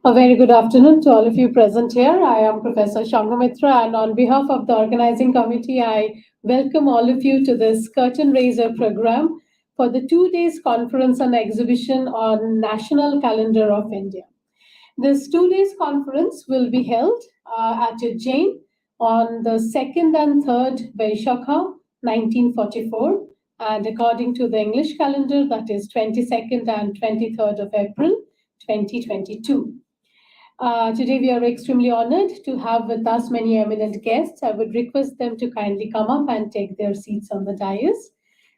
A very good afternoon to all of you present here. I am Professor Shangamitra, and on behalf of the organizing committee, I welcome all of you to this curtain raiser program for the 2 days conference and exhibition on National Calendar of India. This 2 days conference will be held at Ujjain on the 2nd and 3rd Vaishakha 1944, and according to the English calendar, that is 22nd and 23rd of April 2022. Today we are extremely honored to have with us many eminent guests. I would request them to kindly come up and take their seats on the dais.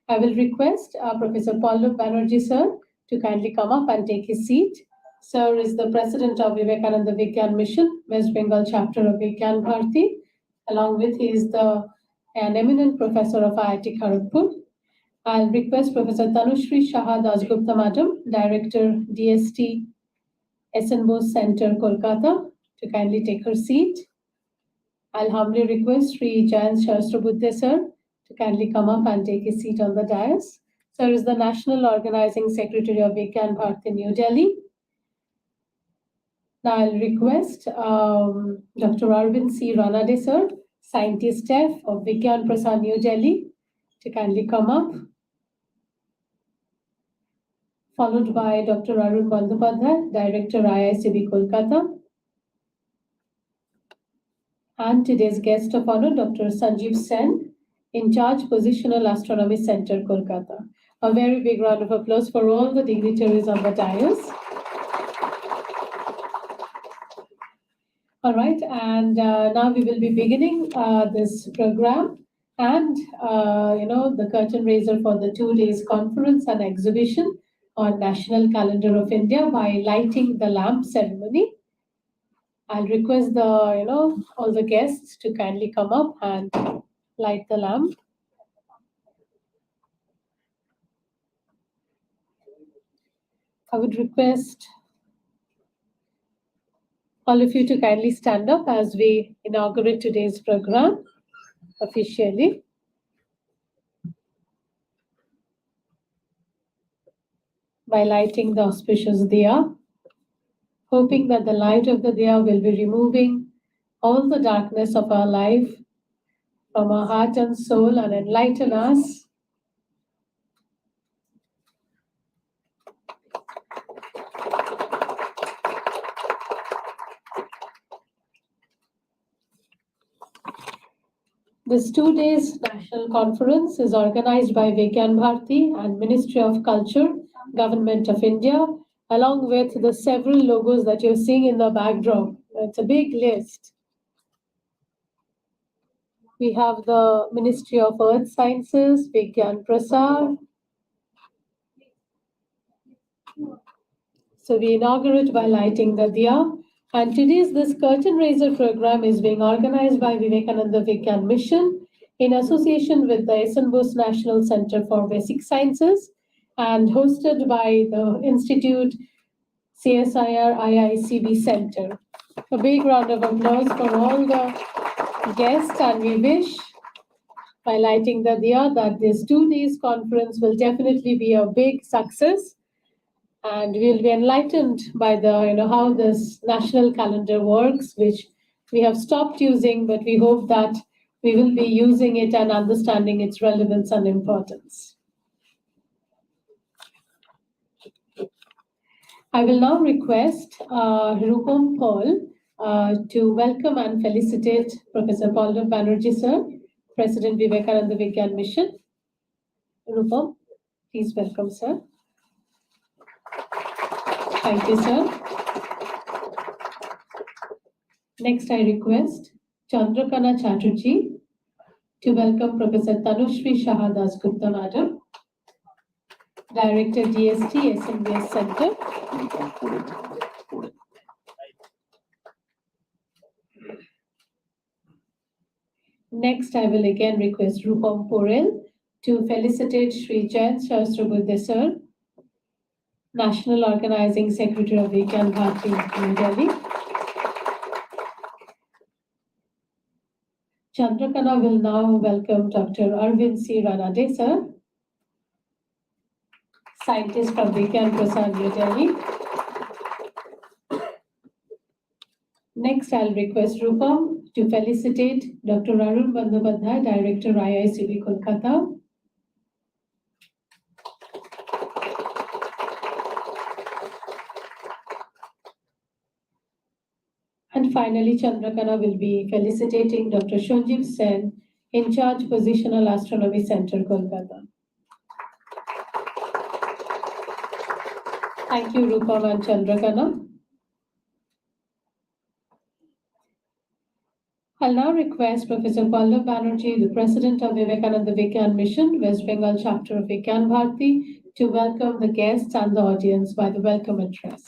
I will request Professor Pallab Banerjee sir to kindly come up and take his seat. Sir is the president of Vivekananda Vigyan Mission, West Bengal chapter of Vigyan Bharati. Along with he is an eminent professor of IIT Kharagpur. I'll request Professor Tanushri Shah Dasgupta Madam, Director DST SN Bose Center, Kolkata, to kindly take her seat. I'll humbly request Sri Jayant Shastra sir to kindly come up and take his seat on the dais. Sir is the National Organizing Secretary of Vigyan Bharati, New Delhi. Now I'll request Dr. Aurobindo Ranade sir, Scientist Staff of Vigyan Prasad, New Delhi, to kindly come up, followed by Dr. Arun Bandyopadhyay, Director IICB Kolkata, and today's guest of honor, Dr. Sanjeev Sen, in charge Positional Astronomy Center, Kolkata. A very big round of applause for all the dignitaries on the dais. All right, and now we will be beginning this program and the curtain raiser for the 2 days conference and exhibition on National Calendar of India by lighting the lamp ceremony. I'll request all the guests to kindly come up and light the lamp. I would request all of you to kindly stand up as we inaugurate today's program officially. By lighting the auspicious diya, hoping that the light of the diya will be removing all the darkness of our life from our heart and soul and enlighten us. This 2 days national conference is organized by Vigyan Bharati and Ministry of Culture, Government of India, along with the several logos that you're seeing in the backdrop. It's a big list. We have the Ministry of Earth Sciences, Vigyan Prasad. So we inaugurate by lighting the diya. And today's this curtain raiser program is being organized by Vivekananda Vigyan Mission in association with the SN Bose National Center for Basic Sciences and hosted by the Institute CSIR IICB Center. A big round of applause for all the guests, and we wish by lighting the diya that this 2 days conference will definitely be a big success. And we'll be enlightened by how this national calendar works, which we have stopped using, but we hope that we will be using it and understanding its relevance and importance. I will now request Rupam Paul to welcome and felicitate Professor Pallab Banerjee sir, President Vivekananda Vigyan Mission. Rupam, please welcome sir. Thank you, sir. Next, I request Chandrakana Chatterjee to welcome Professor Tanushri Shah Dasgupta Madam, Director DST SNBS Center. Next, I will again request Rupam Porel to felicitate Sri Jayant Shastra sir, National Organizing Secretary of Vigyan Bharati, New Delhi. Chandrakana will now welcome Dr. Arvind C. Ranade sir, Scientist from Vigyan Prasad, New Delhi. Next, I'll request Rupam to felicitate Dr. Arun Bandyopadhyay, Director, IICB, Kolkata. And finally, Chandrakana will be felicitating Dr. Shonjit Sen, in charge Positional Astronomy Center, Kolkata. Thank you, Rupam and Chandrakana. I'll now request Professor Pallab Banerjee, the President of Vivekananda Vigyan Mission, West Bengal Chapter of Vigyan Bharati, to welcome the guests and the audience by the welcome address.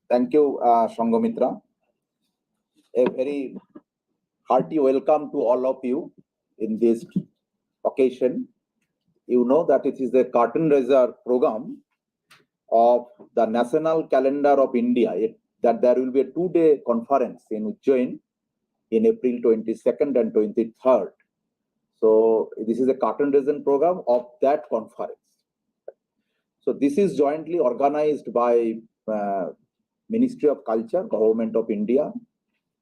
Thank you, Shanghamitra. A very hearty welcome to all of you in this occasion. You know that it is the curtain raiser program of the National Calendar of India, that there will be a 2-day conference in Ujjain in April 22nd and 23rd. So this is a curtain raiser program of that conference. So this is jointly organized by Ministry of Culture, Government of India,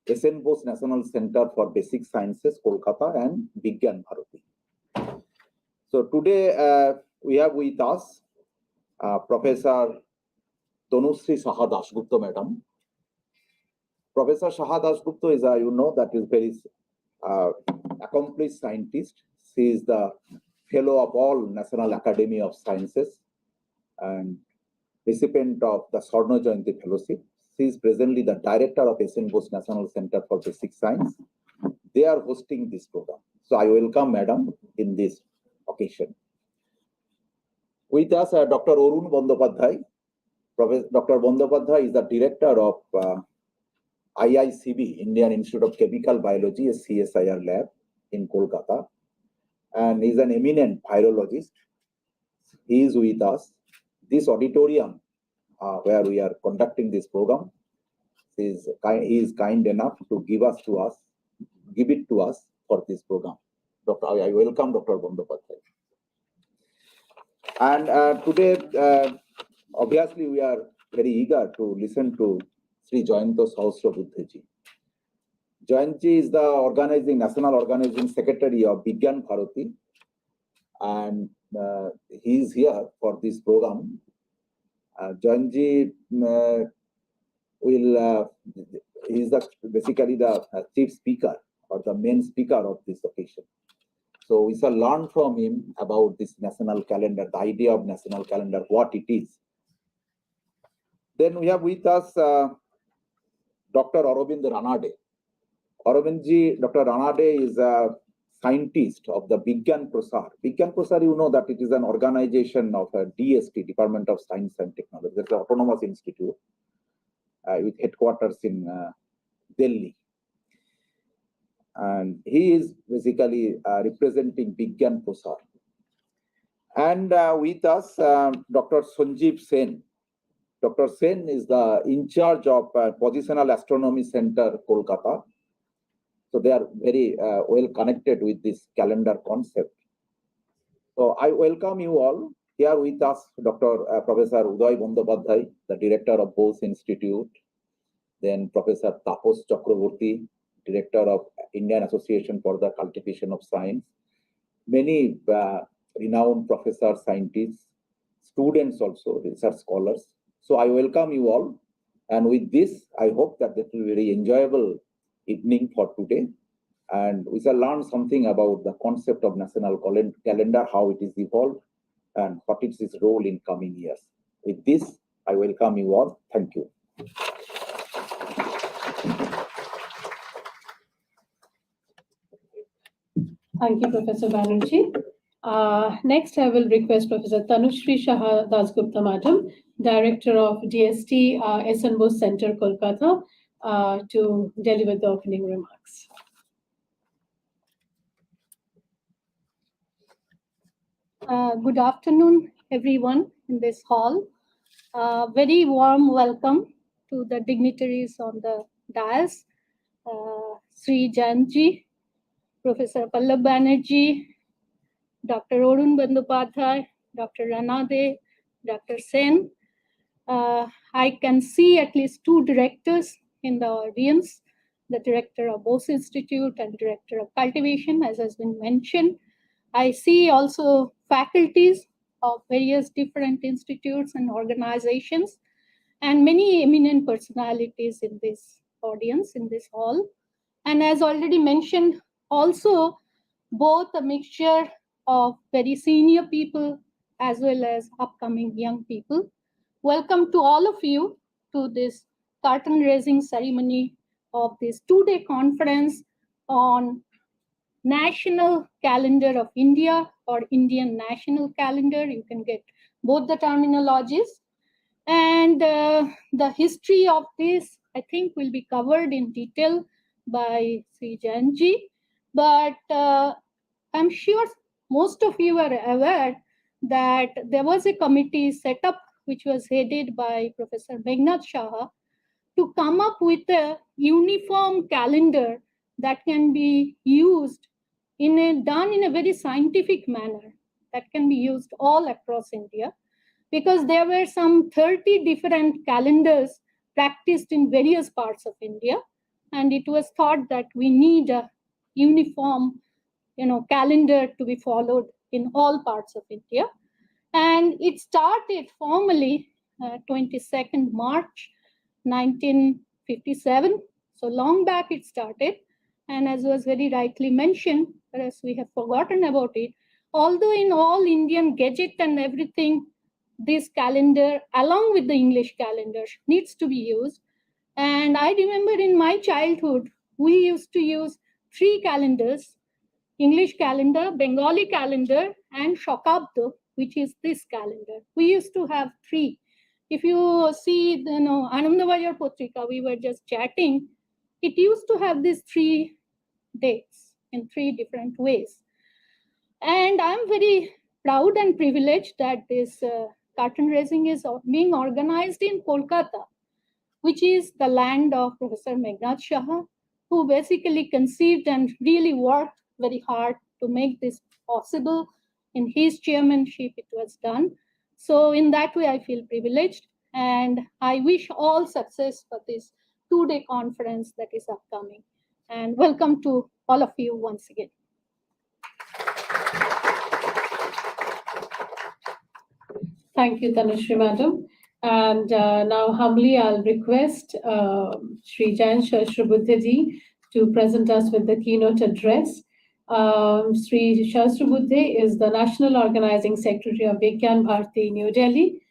SN Bose National Center for Basic Sciences, Kolkata, and Vigyan Bharati. So today we have with us Professor Tanushree Saha Dasgupta, Madam. Professor Saha Dasgupta is, you know, that is very accomplished scientist. She is the fellow of all National Academy of Sciences and recipient of the Swarna Jayanti Fellowship. She is presently the director of SN Bose National Center for Basic Science. They are hosting this program. So I welcome Madam in this occasion. With us, Dr. Arun Bandyopadhyay. Dr. Bandyopadhyay is the director of IICB, Indian Institute of Chemical Biology, a CSIR lab in Kolkata, and is an eminent virologist. He is with us. This auditorium where we are conducting this program, he is kind enough to give it to us for this program. I welcome Dr. Bandyopadhyay. And today, obviously, we are very eager to listen to Sri Jayanta Sahasra Buddhaji. Jayanji is the National Organizing Secretary of Vigyan Bharati, and he is here for this program. Jayanji is basically the chief speaker or the main speaker of this occasion. So we shall learn from him about this national calendar, the idea of national calendar, what it is. Then we have with us Dr. Aurobindo Ranade. Aurobinji, Dr. Ranade is a scientist of the Vigyan Prasar. Vigyan Prasar, you know that it is an organization of DST, Department of Science and Technology. It's an autonomous institute with headquarters in Delhi. And he is basically representing Vigyan Prasar. And with us, Dr. Shonjit Sen. Dr. Sen is the in charge of Positional Astronomy Center, Kolkata. So they are very well connected with this calendar concept. So I welcome you all. Here with us, Professor Uday Bandyopadhyay, the director of Bose Institute. Then Professor Tapos Chakraborty, director of Indian Association for the Cultivation of Science. Many renowned professors, scientists, students also, research scholars. So I welcome you all. And with this, I hope that this will be a very enjoyable evening for today. And we shall learn something about the concept of national calendar, how it is evolved, and what is its role in coming years. With this, I welcome you all. Thank you. Thank you, Professor Banerjee. Next, I will request Professor Tanushree Saha Dasgupta, Madam, Director of DST SN Bose Center, Kolkata, to deliver the opening remarks. Good afternoon, everyone in this hall. Very warm welcome to the dignitaries on the dais, Sri Janji, Professor Pallab Banerjee, Dr. Arun Bandyopadhyay, Dr. Ranade, Dr. Sen, I can see at least two directors in the audience, the director of Bose Institute and director of Cultivation, as has been mentioned. I see also faculties of various different institutes and organizations, and many eminent personalities in this audience, in this hall. And as already mentioned, also both a mixture of very senior people as well as upcoming young people. Welcome to all of you to this curtain raising ceremony of this two-day conference on National Calendar of India or Indian National Calendar. You can get both the terminologies. And the history of this, I think, will be covered in detail by Sri Janji. But I'm sure most of you are aware that there was a committee set up which was headed by Professor Meghnad Shah to come up with a uniform calendar that can be used done in a very scientific manner that can be used all across India, because there were some 30 different calendars practiced in various parts of India, and it was thought that we need a uniform, calendar to be followed in all parts of India. And it started formally 22nd March 1957. So long back it started. And as was very rightly mentioned, whereas we have forgotten about it, although in all Indian Gazette and everything, this calendar, along with the English calendar, needs to be used. And I remember in my childhood, we used to use three calendars: English calendar, Bengali calendar, and Shokabdo, which is this calendar. We used to have three. If you see, Anandavajar Potrika, we were just chatting, it used to have these 3 dates in 3 different ways. And I'm very proud and privileged that this curtain raising is being organized in Kolkata, which is the land of Professor Meghnad Shah, who basically conceived and really worked very hard to make this possible. In his chairmanship, it was done. So in that way, I feel privileged, and I wish all success for this 2-day conference that is upcoming. And welcome to all of you once again. Thank you, Tanushree Madam. And now humbly I'll request Sri Jain Shashrabuddhe to present us with the keynote address. Sri Shashrabuddhe is the National Organizing Secretary of Vigyan Bharati, New Delhi.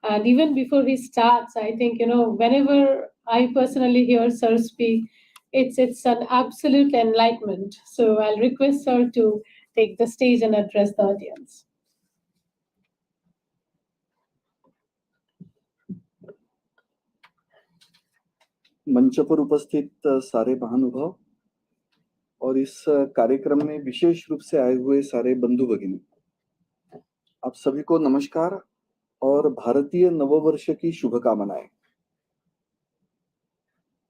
And even before he starts, I think, whenever I personally hear Sir speak, it's an absolute enlightenment. So I'll request Sir to take the stage and address the audience. मंच पर उपस्थित सारे महानुभाव और इस कार्यक्रम में विशेष रूप से आए हुए सारे बंधु भगिनी, आप सभी को नमस्कार और भारतीय नववर्ष की शुभकामनाएं।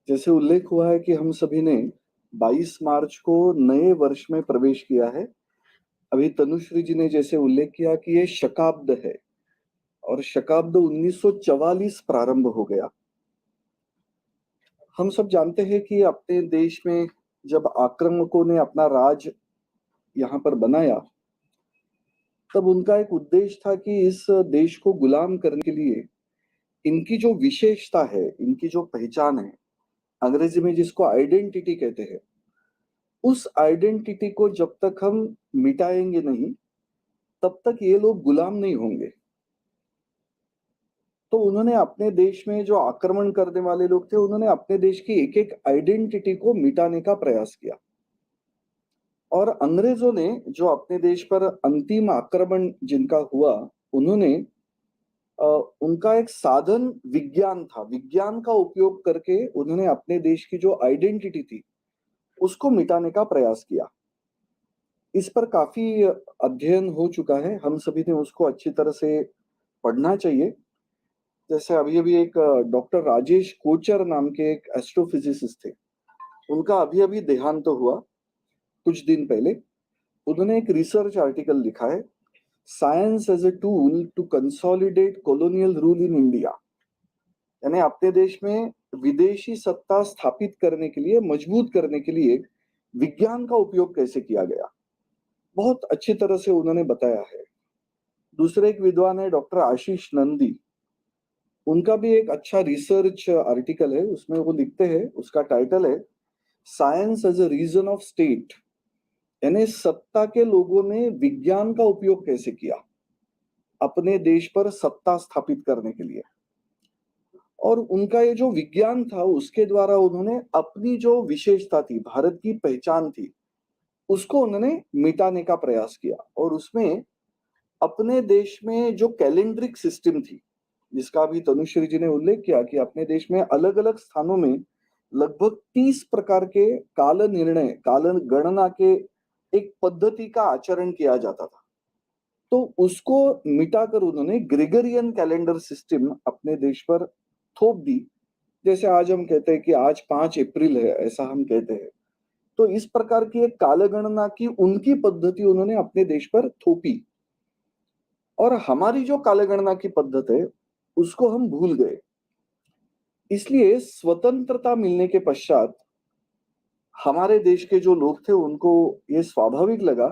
जैसे उल्लेख हुआ है कि हम सभी ने 22 मार्च को नए वर्ष में प्रवेश किया है। अभी तनुश्री जी ने जैसे उल्लेख किया कि ये शकाब्द है और शकाब्द 1944 प्रारंभ हो गया। हम सब जानते हैं कि अपने देश में जब आक्रमकों ने अपना राज यहाँ पर बनाया, तब उनका एक उद्देश्य था कि इस देश को गुलाम करने के लिए इनकी जो विशेषता है, इनकी जो पहचान है, अंग्रेजी में जिसको आइडेंटिटी कहते हैं, उस आइडेंटिटी को जब तक हम मिटाएंगे नहीं, तब तक ये लोग गुलाम नहीं होंगे। तो उन्होंने अपने देश में जो आक्रमण करने वाले लोग थे, उन्होंने अपने देश की एक एक आइडेंटिटी को मिटाने का प्रयास किया। और अंग्रेजों ने जो अपने देश पर अंतिम आक्रमण जिनका हुआ, उन्होंने उनका एक साधन विज्ञान था। विज्ञान का उपयोग करके उन्होंने अपने देश की जो आइडेंटिटी थी उसको मिटाने का प्रयास किया। इस पर काफी अध्ययन हो चुका है, हम सभी ने उसको अच्छी तरह से पढ़ना चाहिए। जैसे अभी अभी एक डॉक्टर राजेश कोचर नाम के एक एस्ट्रोफिजिसिस्ट थे, उनका अभी अभी देहांत हुआ कुछ दिन पहले। उन्होंने एक रिसर्च आर्टिकल लिखा है, science as a tool to consolidate colonial rule in India. यानी अपने देश में विदेशी सत्ता स्थापित करने के लिए, मजबूत करने के लिए विज्ञान का उपयोग कैसे किया गया, बहुत अच्छी तरह से उन्होंने बताया है। दूसरे एक विद्वान है डॉक्टर आशीष नंदी, उनका भी एक अच्छा रिसर्च आर्टिकल है, उसमें वो लिखते हैं, उसका टाइटल है science as a reason of state, यानी सत्ता के लोगों ने विज्ञान का उपयोग कैसे किया अपने देश पर सत्ता स्थापित करने के लिए। और उनका ये जो विज्ञान था उसके द्वारा उन्होंने अपनी जो विशेषता थी, भारत की पहचान थी, उसको उन्होंने मिटाने का प्रयास किया। और उसमें अपने देश में जो कैलेंड्रिक सिस्टम थी, जिसका अभी तनुश्री जी ने उल्लेख किया कि अपने देश में अलग अलग स्थानों में लगभग 30 प्रकार के काल निर्णय, काल गणना के एक पद्धति का आचरण किया जाता था, तो उसको मिटाकर उन्होंने ग्रेगरियन कैलेंडर सिस्टम अपने देश पर थोप दी। जैसे आज हम कहते हैं कि आज 5 अप्रैल है, ऐसा हम कहते हैं, तो इस प्रकार की एक कालगणना की उनकी पद्धति उन्होंने अपने देश पर थोपी। और हमारी जो कालगणना की पद्धति है उसको हम भूल गए। इसलिए स्वतंत्रता मिलने के पश्चात हमारे देश के जो लोग थे उनको ये स्वाभाविक लगा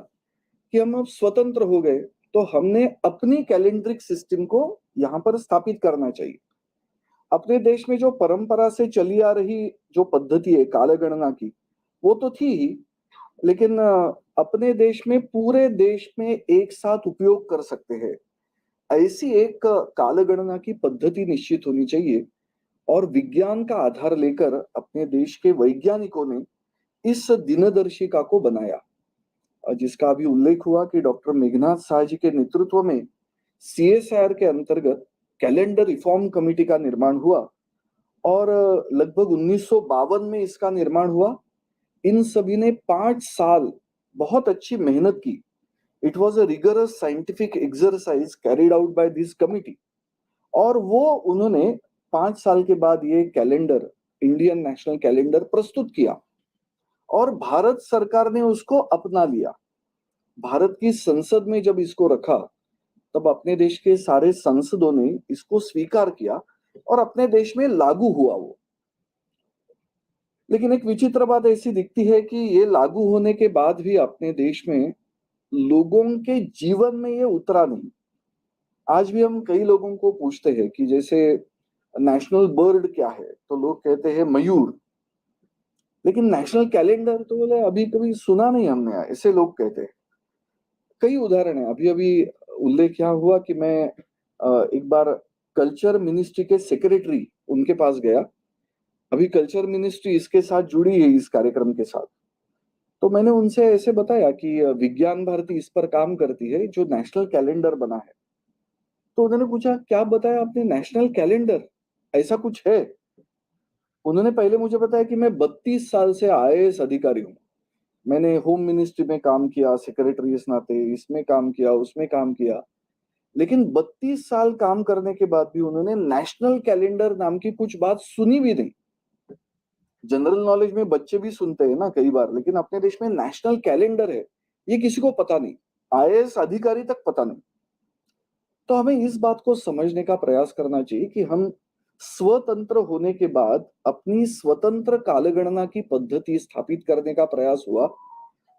कि हम अब स्वतंत्र हो गए, तो हमने अपनी कैलेंड्रिक सिस्टम को यहाँ पर स्थापित करना चाहिए। अपने देश में जो परंपरा से चली आ रही जो पद्धति है कालगणना की, वो तो थी ही, लेकिन अपने देश में पूरे देश में एक साथ उपयोग कर सकते हैं ऐसी एक कालगणना की पद्धति निश्चित होनी चाहिए। और विज्ञान का आधार लेकर अपने देश के वैज्ञानिकों ने इस दिनदर्शिका को बनाया, जिसका अभी उल्लेख हुआ कि डॉक्टर मेघनाथ शाह जी के नेतृत्व में CSIR के अंतर्गत कैलेंडर रिफॉर्म कमेटी का निर्माण हुआ और लगभग 1952 में इसका निर्माण हुआ। इन सभी ने 5 साल बहुत अच्छी मेहनत की। It was a rigorous scientific exercise carried out by this committee. और वो उन्होंने 5 साल के बाद ये कैलेंडर, इंडियन नेशनल कैलेंडर प्रस्तुत किया और भारत सरकार ने उसको अपना लिया। भारत की संसद में जब इसको रखा तब अपने देश के सारे सांसदों ने इसको स्वीकार किया और अपने देश में लागू हुआ वो। लेकिन एक विचित्र बात ऐसी दिखती है कि ये लागू होने के बाद भी अपने देश में लोगों के जीवन में ये उतरा नहीं। आज भी हम कई लोगों को पूछते हैं कि जैसे नेशनल बर्ड क्या है, तो लोग कहते हैं मयूर, लेकिन नेशनल कैलेंडर तो बोले अभी कभी सुना नहीं हमने, ऐसे लोग कहते हैं। कई उदाहरण है। अभी अभी उल्लेख यहाँ हुआ कि मैं एक बार कल्चर मिनिस्ट्री के सेक्रेटरी उनके पास गया। अभी कल्चर मिनिस्ट्री इसके साथ जुड़ी है, इस कार्यक्रम के साथ। तो मैंने उनसे ऐसे बताया कि विज्ञान भारती इस पर काम करती है, जो नेशनल कैलेंडर बना है। तो उन्होंने पूछा क्या बताया आपने, नेशनल कैलेंडर ऐसा कुछ है? उन्होंने पहले मुझे बताया कि मैं 32 साल से IAS अधिकारी हूँ, मैंने होम मिनिस्ट्री में काम किया, सेक्रेटरी इस नाते, इसमें काम किया, उसमें काम किया, लेकिन 32 साल काम करने के बाद भी उन्होंने नेशनल कैलेंडर नाम की कुछ बात सुनी भी नहीं। जनरल नॉलेज में बच्चे भी सुनते हैं ना कई बार, लेकिन अपने देश में नेशनल कैलेंडर है ये किसी को पता नहीं, IAS अधिकारी तक पता नहीं। तो हमें इस बात को समझने का प्रयास करना चाहिए कि हम स्वतंत्र होने के बाद अपनी स्वतंत्र कालगणना की पद्धति स्थापित करने का प्रयास हुआ,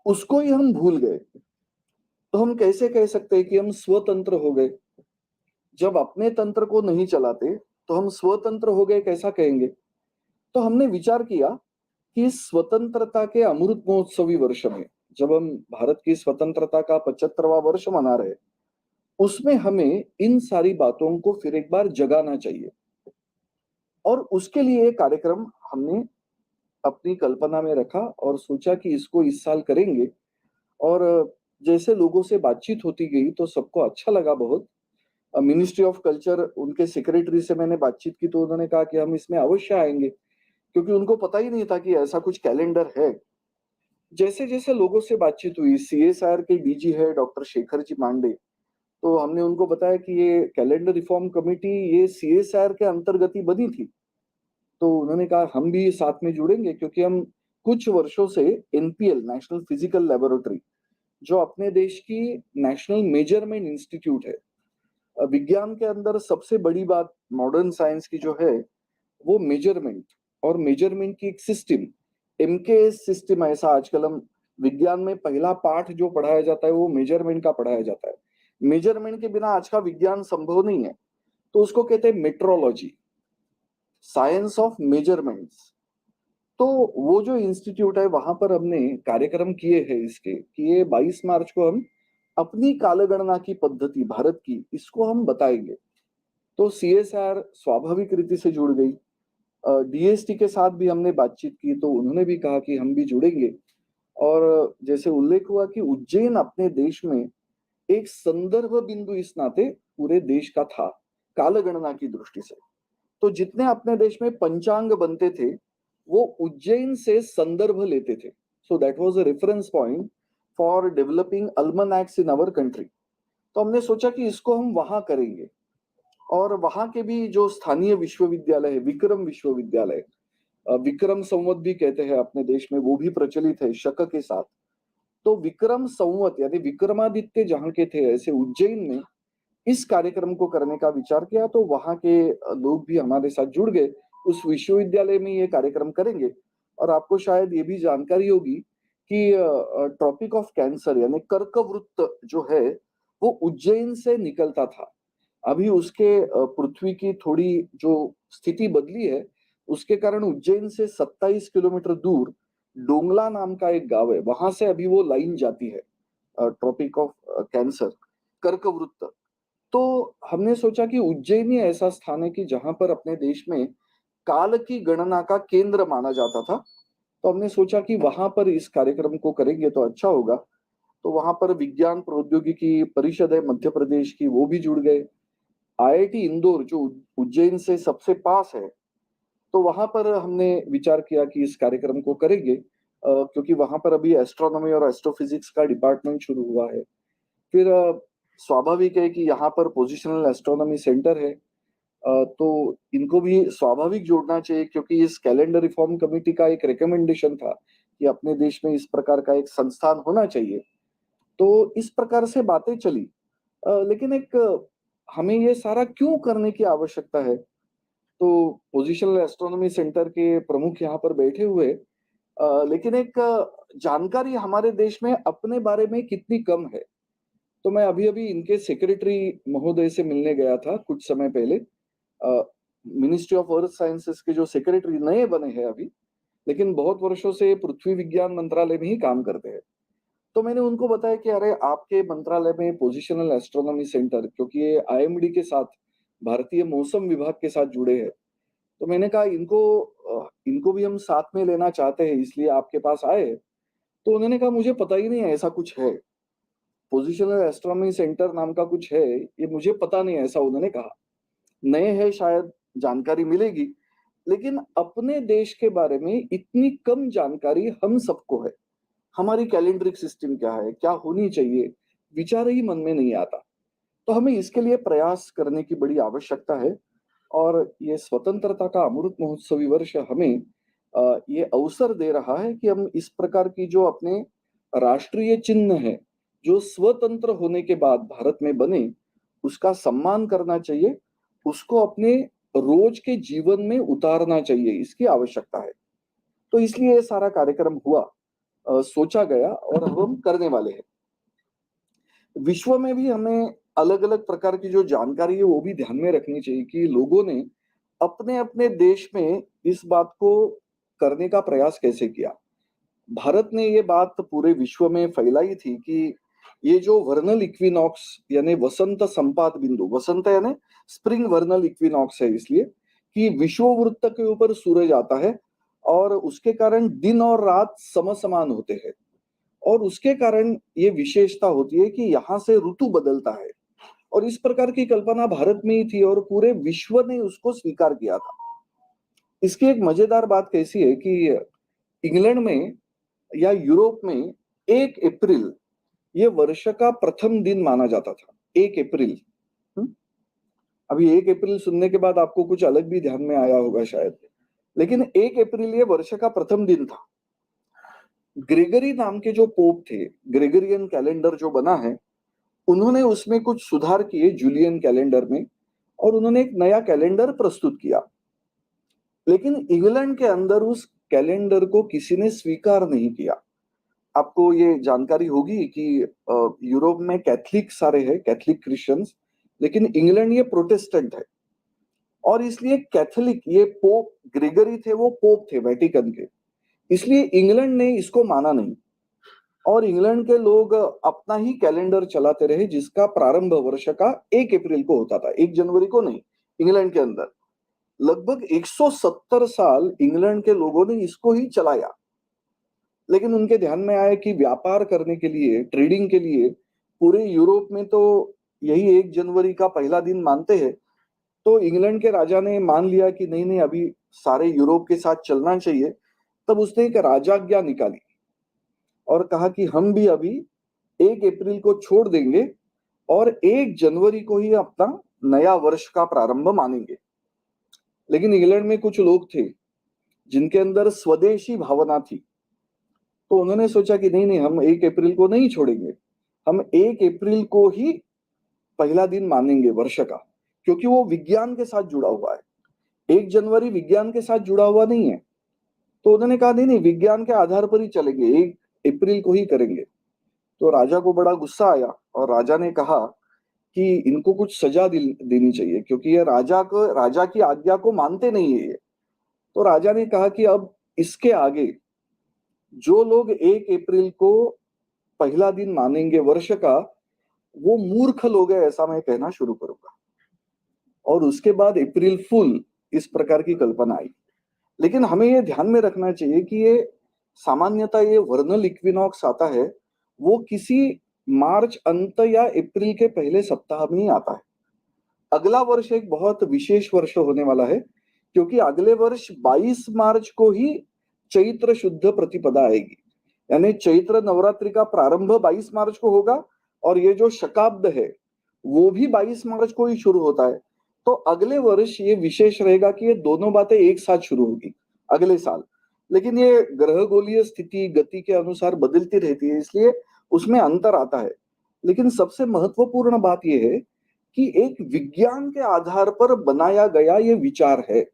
उसको ही हम भूल गए। तो हम कैसे कह सकते हैं कि हम स्वतंत्र हो गए? जब अपने तंत्र को नहीं चलाते तो हम स्वतंत्र हो गए कैसा कहेंगे? तो हमने विचार किया कि स्वतंत्रता के अमृत महोत्सवी वर्ष में, जब हम भारत की स्वतंत्रता का 75वां वर्ष मना रहे, उसमें हमें इन सारी बातों को फिर एक बार जगाना चाहिए। और उसके लिए कार्यक्रम हमने अपनी कल्पना में रखा और सोचा कि इसको इस साल करेंगे। और जैसे लोगों से बातचीत होती गई तो सबको अच्छा लगा बहुत। मिनिस्ट्री ऑफ कल्चर, उनके सेक्रेटरी से मैंने बातचीत की तो उन्होंने कहा कि हम इसमें अवश्य आएंगे, क्योंकि उनको पता ही नहीं था कि ऐसा कुछ कैलेंडर है। जैसे जैसे लोगों से बातचीत हुई, CSIR के DG है डॉक्टर शेखर जी मांडे, तो हमने उनको बताया कि ये कैलेंडर रिफॉर्म कमेटी ये CSIR के अंतर्गत ही बनी थी। तो उन्होंने कहा हम भी साथ में जुड़ेंगे, क्योंकि हम कुछ वर्षों से NPL, नेशनल फिजिकल लेबोरेटरी, जो अपने देश की नेशनल मेजरमेंट इंस्टीट्यूट है, विज्ञान के अंदर सबसे बड़ी बात मॉडर्न साइंस की जो है वो मेजरमेंट और मेजरमेंट की एक सिस्टम, MKS सिस्टम, ऐसा आजकल हम विज्ञान में पहला पाठ जो पढ़ाया जाता है वो मेजरमेंट का पढ़ाया जाता है। मेजरमेंट के बिना आज का विज्ञान संभव नहीं है, तो उसको कहते हैं मेट्रोलॉजी, साइंस ऑफ मेजरमेंट्स। तो वो जो इंस्टीट्यूट है वहां पर हमने कार्यक्रम किए हैं इसके कि ये 22 मार्च को हम अपनी कालगणना की पद्धति भारत की इसको हम बताएंगे। तो CSR स्वाभाविक रीति से जुड़ गई। DST के साथ भी हमने बातचीत की तो उन्होंने भी कहा कि हम भी जुड़ेंगे। और जैसे उल्लेख हुआ कि उज्जैन अपने देश में एक संदर्भ बिंदु इस नाते पूरे देश का था कालगणना की दृष्टि से। तो जितने अपने देश में पंचांग बनते थे वो उज्जैन से संदर्भ लेते थे। So that was a reference point for developing almanacs in our country. तो हमने सोचा कि इसको हम वहां करेंगे। और वहां के भी जो स्थानीय विश्वविद्यालय है, विक्रम विश्वविद्यालय, विक्रम संवत भी कहते हैं अपने देश में, वो भी प्रचलित है शक के साथ। तो विक्रम संवत यानी विक्रमादित्य जहां के थे, ऐसे उज्जैन में इस कार्यक्रम को करने का विचार किया। तो वहां के लोग भी हमारे साथ जुड़ गए, उस विश्वविद्यालय में ये कार्यक्रम करेंगे। और आपको शायद ये भी जानकारी होगी कि ट्रॉपिक ऑफ कैंसर यानी कर्कवृत्त जो है वो उज्जैन से निकलता था। अभी उसके पृथ्वी की थोड़ी जो स्थिति बदली है उसके कारण उज्जैन से 27 किलोमीटर दूर डोंगला नाम का एक गांव है, वहां से अभी वो लाइन जाती है, ट्रॉपिक ऑफ कैंसर, कर्कवृत्त। तो हमने सोचा कि उज्जैन ही ऐसा स्थान है कि जहां पर अपने देश में काल की गणना का केंद्र माना जाता था। तो हमने सोचा कि वहां पर इस कार्यक्रम को करेंगे तो अच्छा होगा। तो वहां पर विज्ञान प्रौद्योगिकी परिषद है मध्य प्रदेश की, वो भी जुड़ गए। IIT इंदौर जो उज्जैन से सबसे पास है, तो वहां पर हमने विचार किया कि इस कार्यक्रम को करेंगे, क्योंकि वहां पर अभी एस्ट्रोनॉमी और एस्ट्रोफिजिक्स का डिपार्टमेंट शुरू हुआ है। फिर स्वाभाविक है कि यहाँ पर पोजिशनल एस्ट्रोनॉमी सेंटर है, तो इनको भी स्वाभाविक जोड़ना चाहिए, क्योंकि इस कैलेंडर रिफॉर्म कमेटी का एक रिकमेंडेशन था कि अपने देश में इस प्रकार का एक संस्थान होना चाहिए। तो इस प्रकार से बातें चली। लेकिन एक हमें ये सारा क्यों करने की आवश्यकता है? तो पोजिशनल एस्ट्रोनॉमी सेंटर के प्रमुख यहाँ पर बैठे हुए, लेकिन एक जानकारी हमारे देश में अपने बारे में कितनी कम है। तो मैं अभी अभी इनके सेक्रेटरी महोदय से मिलने गया था कुछ समय पहले। मिनिस्ट्री ऑफ अर्थ साइंसेस के जो सेक्रेटरी नए बने हैं अभी, लेकिन बहुत वर्षों से पृथ्वी विज्ञान मंत्रालय में ही काम करते हैं। तो मैंने उनको बताया कि अरे आपके मंत्रालय में पोजिशनल एस्ट्रोनॉमी सेंटर, क्योंकि ये IMD के साथ, भारतीय मौसम विभाग के साथ जुड़े हैं, तो मैंने कहा इनको भी हम साथ में लेना चाहते हैं, इसलिए आपके पास आए। तो उन्होंने कहा मुझे पता ही नहीं है ऐसा कुछ है, पोजिशनल एस्ट्रोनॉमी सेंटर नाम का कुछ है, ये मुझे पता नहीं है, ऐसा उन्होंने कहा। नए हैं, शायद जानकारी मिलेगी, लेकिन अपने देश के बारे में इतनी कम जानकारी हम सबको है। हमारी कैलेंडरिक सिस्टम क्या है, क्या होनी चाहिए, विचार ही मन में नहीं आता। तो हमें इसके लिए प्रयास करने की बड़ी आवश्यकता है। और ये स्वतंत्रता का अमृत महोत्सवी वर्ष हमें ये अवसर दे रहा है कि हम इस प्रकार की जो अपने राष्ट्रीय चिन्ह है जो स्वतंत्र होने के बाद भारत में बने, उसका सम्मान करना चाहिए, उसको अपने रोज के जीवन में उतारना चाहिए, इसकी आवश्यकता है। तो इसलिए ये सारा कार्यक्रम हुआ, सोचा गया और अब हम करने वाले हैं। विश्व में भी हमें अलग अलग प्रकार की जो जानकारी है वो भी ध्यान में रखनी चाहिए कि लोगों ने अपने अपने देश में इस बात को करने का प्रयास कैसे किया। भारत ने ये बात पूरे विश्व में फैलाई थी कि ये जो वर्नल इक्विनॉक्स यानी वसंत संपात बिंदु, वसंत यानी स्प्रिंग वर्नल इक्विनॉक्स है, इसलिए कि विषुववृत्त के ऊपर सूरज आता है और उसके कारण दिन और रात समसमान होते हैं। और उसके कारण ये विशेषता होती है कि यहाँ से ऋतु बदलता है। और इस प्रकार की कल्पना भारत में ही थी और पूरे विश्व ने उसको स्वीकार किया था। इसकी एक मजेदार बात कैसी है कि इंग्लैंड में या यूरोप में 1 अप्रैल ये वर्ष का प्रथम दिन माना जाता था। 1 अप्रैल। अभी 1 अप्रैल सुनने के बाद आपको कुछ अलग भी ध्यान में आया होगा शायद, लेकिन 1 अप्रैल ये वर्ष का प्रथम दिन था। ग्रेगरी नाम के जो पोप थे, ग्रेगरियन कैलेंडर जो बना है, उन्होंने उसमें कुछ सुधार किए जूलियन कैलेंडर में और उन्होंने एक नया कैलेंडर प्रस्तुत किया। लेकिन इंग्लैंड के अंदर उस कैलेंडर को किसी ने स्वीकार नहीं किया। आपको ये जानकारी होगी कि यूरोप में कैथलिक सारे हैं, कैथलिक क्रिश्चियंस, लेकिन इंग्लैंड ये प्रोटेस्टेंट है। और इसलिए कैथोलिक, ये पोप ग्रेगरी थे, वो पोप थे वेटिकन के, इसलिए इंग्लैंड ने इसको माना नहीं। और इंग्लैंड के लोग अपना ही कैलेंडर चलाते रहे, जिसका प्रारंभ वर्ष का 1 अप्रैल को होता था, 1 जनवरी को नहीं। इंग्लैंड के अंदर लगभग 170 साल इंग्लैंड के लोगों ने इसको ही चलाया। लेकिन उनके ध्यान में आया कि व्यापार करने के लिए, ट्रेडिंग के लिए पूरे यूरोप में तो यही 1 जनवरी का पहला दिन मानते हैं। तो इंग्लैंड के राजा ने मान लिया कि नहीं नहीं, अभी सारे यूरोप के साथ चलना चाहिए। तब उसने एक राजाज्ञा निकाली और कहा कि हम भी अभी 1 अप्रैल को छोड़ देंगे और 1 जनवरी को ही अपना नया वर्ष का प्रारंभ मानेंगे। लेकिन इंग्लैंड में कुछ लोग थे जिनके अंदर स्वदेशी भावना थी, तो उन्होंने सोचा कि नहीं नहीं, हम 1 अप्रैल को नहीं छोड़ेंगे, हम 1 अप्रैल को ही पहला दिन मानेंगे वर्ष का, क्योंकि वो विज्ञान के साथ जुड़ा हुआ है। 1 जनवरी विज्ञान के साथ जुड़ा हुआ नहीं है। तो उन्होंने कहा नहीं नहीं, विज्ञान के आधार पर ही चलेंगे, 1 अप्रैल को ही करेंगे। तो राजा को बड़ा गुस्सा आया और राजा ने कहा कि इनको कुछ सजा देनी चाहिए, क्योंकि ये राजा की आज्ञा को मानते नहीं है ये। तो राजा ने कहा कि अब इसके आगे जो लोग 1 अप्रैल को पहला दिन मानेंगे वर्ष का, वो मूर्ख लोग हैं, ऐसा मैं कहना शुरू करूंगा। और उसके बाद अप्रैल फुल इस प्रकार की कल्पना आई। लेकिन हमें ये ध्यान में रखना चाहिए कि ये सामान्यतः ये वर्नल इक्विनॉक्स आता है, वो किसी मार्च अंत या अप्रैल के पहले सप्ताह में ही आता है। अगला वर्ष एक बहुत विशेष वर्ष होने वाला है, क्योंकि अगले वर्ष 22 मार्च को ही चैत्र शुद्ध प्रतिपदा आएगी। यानी चैत्र नवरात्रि का प्रारंभ 22 मार्च को होगा और ये जो शकाब्द है वो भी 22 मार्च को ही शुरू होता है। तो अगले वर्ष ये विशेष रहेगा कि ये दोनों बातें एक साथ शुरू होगी अगले साल। लेकिन ये ग्रहगोलीय स्थिति गति के अनुसार बदलती रहती है, इसलिए उसमें अंतर आता है। लेकिन सबसे महत्वपूर्ण बात यह है कि एक विज्ञान के आधार पर बनाया गया ये विचार है,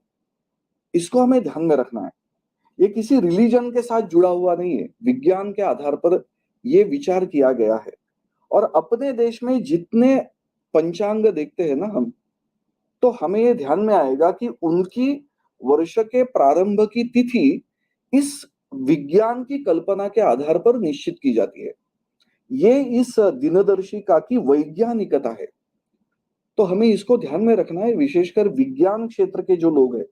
इसको हमें ध्यान में रखना है। ये किसी रिलीजन के साथ जुड़ा हुआ नहीं है, विज्ञान के आधार पर ये विचार किया गया है। और अपने देश में जितने पंचांग देखते हैं ना हम, तो हमें ये ध्यान में आएगा कि उनकी वर्ष के प्रारंभ की तिथि इस विज्ञान की कल्पना के आधार पर निश्चित की जाती है। ये इस दिनदर्शिका की वैज्ञानिकता है। तो हमें इसको ध्यान में रखना है। विशेषकर विज्ञान क्षेत्र के जो लोग हैं,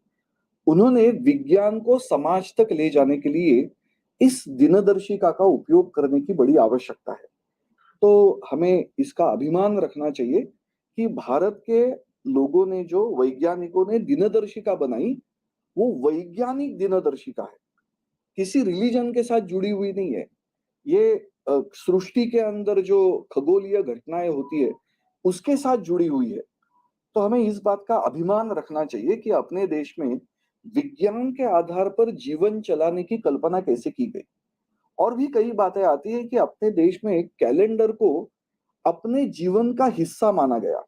उन्होंने विज्ञान को समाज तक ले जाने के लिए इस दिनदर्शिका का उपयोग करने की बड़ी आवश्यकता है। तो हमें इसका अभिमान रखना चाहिए कि भारत के लोगों ने, जो वैज्ञानिकों ने दिनदर्शिका बनाई, वो वैज्ञानिक दिनदर्शिका है, किसी रिलीजन के साथ जुड़ी हुई नहीं है। ये सृष्टि के अंदर जो खगोलीय घटनाएं होती है उसके साथ जुड़ी हुई है। तो हमें इस बात का अभिमान रखना चाहिए कि अपने देश में विज्ञान के आधार पर जीवन चलाने की कल्पना कैसे की गई। और भी कई बातें आती है कि अपने देश में कैलेंडर को अपने जीवन का हिस्सा माना गया।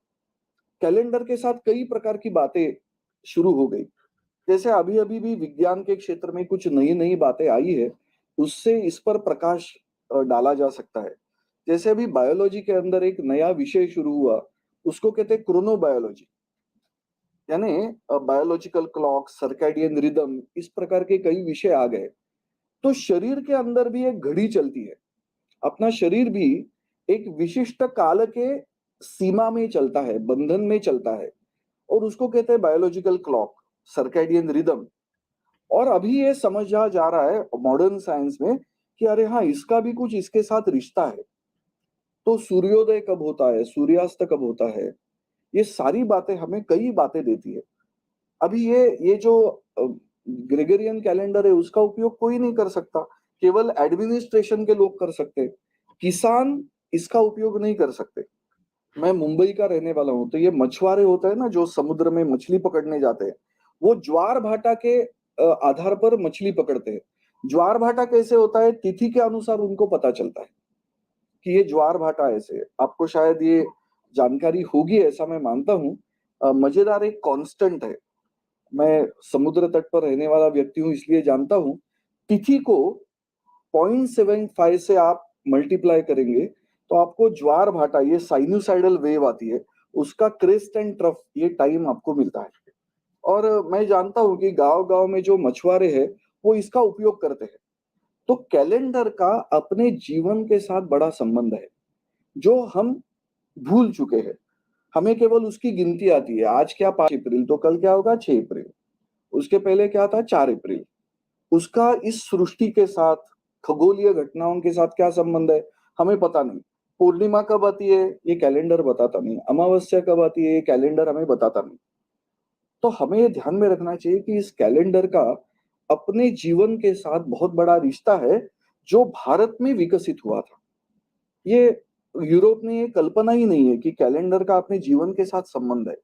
कैलेंडर के साथ कई प्रकार की बातें शुरू हो गई। जैसे अभी अभी भी विज्ञान के क्षेत्र में कुछ नई नई बातें आई है, उससे इस पर प्रकाश डाला जा सकता है। जैसे अभी बायोलॉजी के अंदर एक नया विषय शुरू हुआ, उसको कहते हैं क्रोनोबायोलॉजी। यानी बायोलॉजिकल क्लॉक, सर्कैडियन रिदम, इस प्रकार के कई विषय आ गए। तो शरीर के अंदर भी एक घड़ी चलती है। अपना शरीर भी एक विशिष्ट काल के सीमा में चलता है, बंधन में चलता है, और उसको कहते हैं बायोलॉजिकल क्लॉक, सर्कैडियन रिदम। और अभी ये समझा जा रहा है मॉडर्न साइंस में कि अरे हाँ, इसका भी कुछ इसके साथ रिश्ता है। तो सूर्योदय कब होता है, सूर्यास्त कब होता है, ये सारी बातें हमें कई बातें देती है। अभी ये जो ग्रेगरियन कैलेंडर है उसका उपयोग कोई नहीं कर सकता, केवल एडमिनिस्ट्रेशन के लोग कर सकते, किसान इसका उपयोग नहीं कर सकते। मैं मुंबई का रहने वाला हूं, तो ये मछुआरे होते हैं ना जो समुद्र में मछली पकड़ने जाते हैं, वो ज्वार भाटा के आधार पर मछली पकड़ते हैं। ज्वार भाटा कैसे होता है, तिथि के अनुसार उनको पता चलता है कि ये ज्वार भाटा ऐसे है। आपको शायद ये जानकारी होगी, ऐसा मैं मानता हूं। मजेदार एक कांस्टेंट है, मैं समुद्र तट पर रहने वाला व्यक्ति हूँ, इसलिए जानता हूँ तिथि को 0.75 से आप मल्टीप्लाई करेंगे तो आपको ज्वार भाटा, ये साइनोसाइडल वेव आती है, उसका क्रेस्ट एंड ट्रफ ये टाइम आपको मिलता है। और मैं जानता हूँ कि गांव गांव में जो मछुआरे हैं वो इसका उपयोग करते हैं। तो कैलेंडर का अपने जीवन के साथ बड़ा संबंध है जो हम भूल चुके हैं। हमें केवल उसकी गिनती आती है, आज क्या 5 अप्रैल, तो कल क्या होगा 6 अप्रैल, उसके पहले क्या था 4 अप्रैल। उसका इस सृष्टि के साथ, खगोलीय घटनाओं के साथ क्या संबंध है हमें पता नहीं। पूर्णिमा कब आती है ये कैलेंडर बताता नहीं, अमावस्या कब आती है ये कैलेंडर हमें बताता नहीं। तो हमें ये ध्यान में रखना चाहिए कि इस कैलेंडर का अपने जीवन के साथ बहुत बड़ा रिश्ता है जो भारत में विकसित हुआ था। ये यूरोप ने ये कल्पना ही नहीं है कि कैलेंडर का अपने जीवन के साथ संबंध है।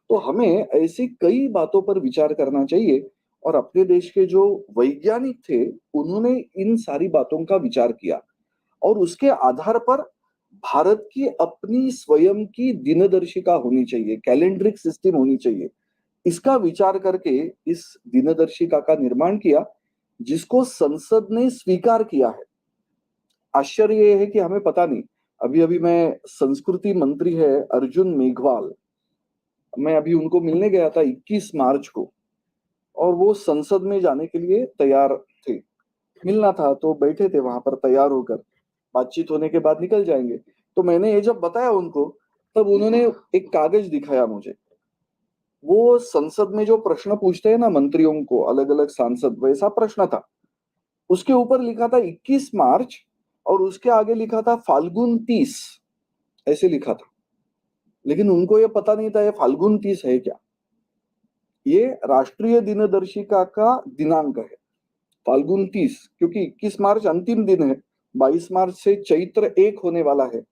तो हमें ऐसी कई बातों पर विचार करना चाहिए और अपने देश के जो वैज्ञानिक थे उन्होंने इन सारी बातों का विचार किया और उसके आधार पर भारत की अपनी स्वयं की दिनदर्शिका होनी चाहिए, कैलेंड्रिक सिस्टम होनी चाहिए। इसका विचार करके इस दिनदर्शिका का निर्माण किया जिसको संसद ने स्वीकार किया है। आश्चर्य ये है कि हमें पता नहीं। अभी अभी मैं संस्कृति मंत्री है अर्जुन मेघवाल, मैं अभी उनको मिलने गया था 21 मार्च को और वो संसद में जाने के लिए तैयार थे। मिलना था तो बैठे थे वहां पर तैयार होकर, बातचीत होने के बाद निकल जाएंगे। तो मैंने ये जब बताया उनको तब उन्होंने एक कागज दिखाया मुझे। वो संसद में जो प्रश्न पूछते हैं ना मंत्रियों को, अलग अलग सांसद, वैसा प्रश्न था। उसके ऊपर लिखा था 21 मार्च और उसके आगे लिखा था फाल्गुन 30, ऐसे लिखा था। लेकिन उनको ये पता नहीं था ये फाल्गुन 30 है क्या। ये राष्ट्रीय दिनदर्शिका का दिनांक है फाल्गुन 30, क्योंकि 21 मार्च अंतिम दिन है, 22 मार्च से चैत्र 1 होने वाला है।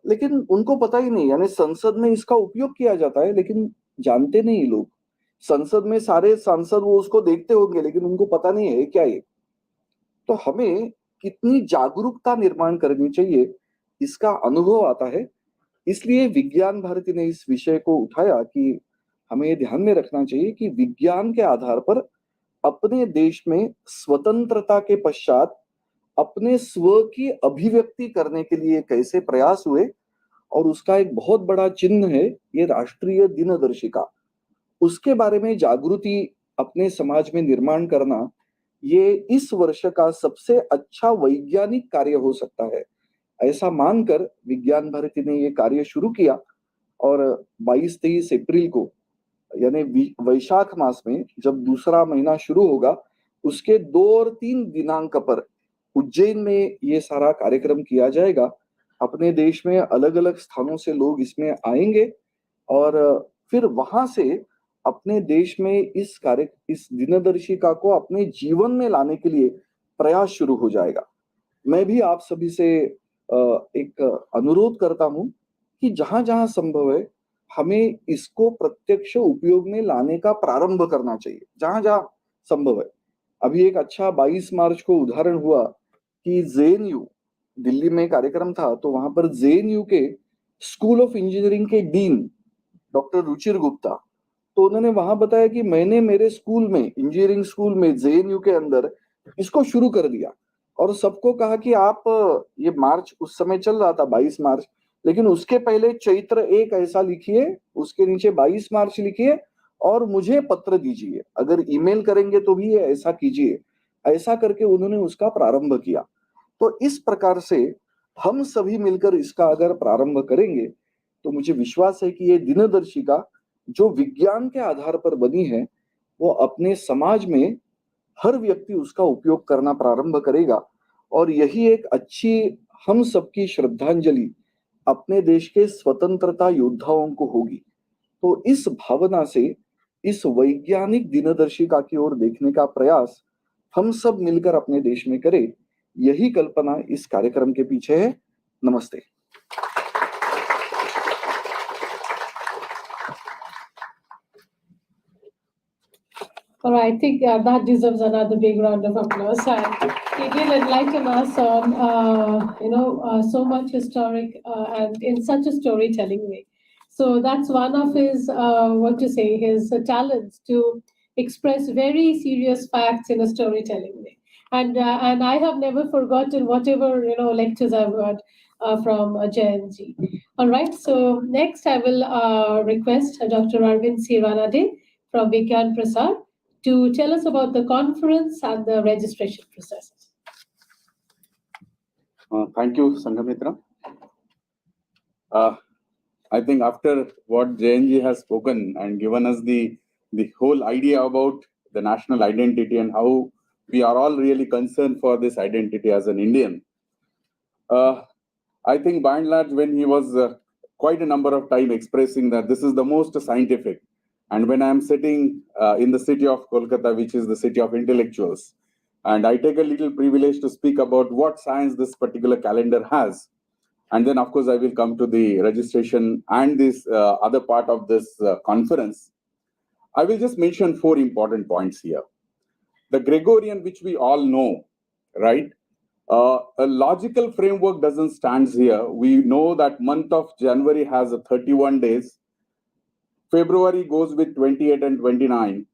लेकिन उनको पता ही नहीं, यानी संसद में इसका उपयोग किया जाता है लेकिन जानते नहीं लोग। संसद में सारे सांसद वो उसको देखते होंगे लेकिन उनको पता नहीं है क्या ये। तो हमें कितनी जागरूकता निर्माण करनी चाहिए इसका अनुभव आता है। इसलिए विज्ञान भारती ने इस विषय को उठाया कि हमें ध्यान में रखना चाहिए कि विज्ञान के आधार पर अपने देश में स्वतंत्रता के पश्चात अपने स्व की अभिव्यक्ति करने के लिए कैसे प्रयास हुए और उसका एक बहुत बड़ा चिन्ह है ये राष्ट्रीय दिनदर्शिका। उसके बारे में जागृति अपने समाज में निर्माण करना ये इस वर्ष का सबसे अच्छा वैज्ञानिक कार्य हो सकता है, ऐसा मानकर विज्ञान भारती ने ये कार्य शुरू किया। और 22-23 अप्रैल को यानी वैशाख मास में जब दूसरा महीना शुरू होगा उसके 2 और 3 दिनांक पर उज्जैन में ये सारा कार्यक्रम किया जाएगा। अपने देश में अलग अलग स्थानों से लोग इसमें आएंगे और फिर वहां से अपने देश में इस दिनदर्शिका को अपने जीवन में लाने के लिए प्रयास शुरू हो जाएगा। मैं भी आप सभी से एक अनुरोध करता हूं कि जहां जहां संभव है हमें इसको प्रत्यक्ष उपयोग में लाने का प्रारंभ करना चाहिए, जहां जहां संभव है। अभी एक अच्छा 22 मार्च को उदाहरण हुआ कि जेएनयू, दिल्ली में कार्यक्रम था तो वहां पर जेएनयू के स्कूल ऑफ इंजीनियरिंग के डीन डॉक्टर रुचिर गुप्ता, तो उन्होंने वहां बताया कि मैंने मेरे स्कूल में, इंजीनियरिंग स्कूल में जेएनयू के अंदर इसको शुरू कर दिया और सबको कहा कि आप, ये मार्च उस समय चल रहा था 22 मार्च, लेकिन उसके पहले चैत्र 1 ऐसा लिखिए, उसके नीचे 22 मार्च लिखिए और मुझे पत्र दीजिए, अगर ईमेल करेंगे तो भी ऐसा कीजिए। ऐसा करके उन्होंने उसका प्रारंभ किया। तो इस प्रकार से हम सभी मिलकर इसका अगर प्रारंभ करेंगे तो मुझे विश्वास है कि ये दिनदर्शिका जो विज्ञान के आधार पर बनी है वो अपने समाज में हर व्यक्ति उसका उपयोग करना प्रारंभ करेगा और यही एक अच्छी हम सबकी श्रद्धांजलि अपने देश के स्वतंत्रता योद्धाओं को होगी। तो इस भावना से इस वैज्ञानिक दिनदर्शिका की ओर देखने का प्रयास हम सब मिलकर अपने देश में करें, यही कल्पना इस कार्यक्रम के पीछे है। नमस्ते। All right, I think that deserves another big round of applause. And it will enlighten us on, so much historic and in such a storytelling way. So that's one of his, his talents to express very serious facts in a storytelling way. And I have never forgotten whatever lectures I've heard from Jayan ji. All right. So next, I will request Dr. Arvind C. Ranade from Vigyan Prasad to tell us about the conference and the registration process. Thank you, Sanghamitra. I think after what Jayanji has spoken and given us the whole idea about the national identity and how we are all really concerned for this identity as an Indian, I think by and large, when he was quite a number of time expressing that this is the most scientific, and when I am sitting in the city of Kolkata, which is the city of intellectuals, and I take a little privilege to speak about what science this particular calendar has. And then, of course, I will come to the registration and this other part of this conference. I will just mention 4 important points here. The Gregorian, which we all know, right? A logical framework doesn't stand here. We know that month of January has 31 days. February goes with 28 and 29.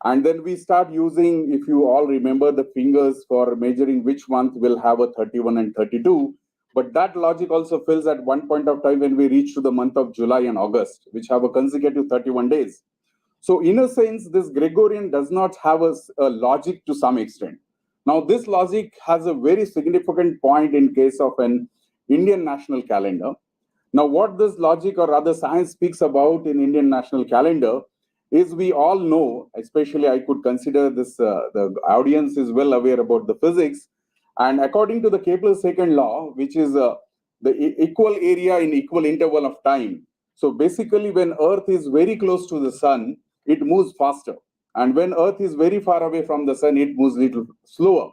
And then we start using, if you all remember, the fingers for measuring which month will have a 31 and 32. But that logic also fills at one point of time when we reach to the month of July and August, which have a consecutive 31 days. So in a sense, this Gregorian does not have a logic to some extent. Now, this logic has a very significant point in case of an Indian national calendar. Now, what this logic or rather science speaks about in Indian national calendar is we all know, especially I could consider this, the audience is well aware about the physics. And according to the Kepler's second law, which is the equal area in equal interval of time. So basically, when Earth is very close to the sun, it moves faster. And when Earth is very far away from the sun, it moves a little slower.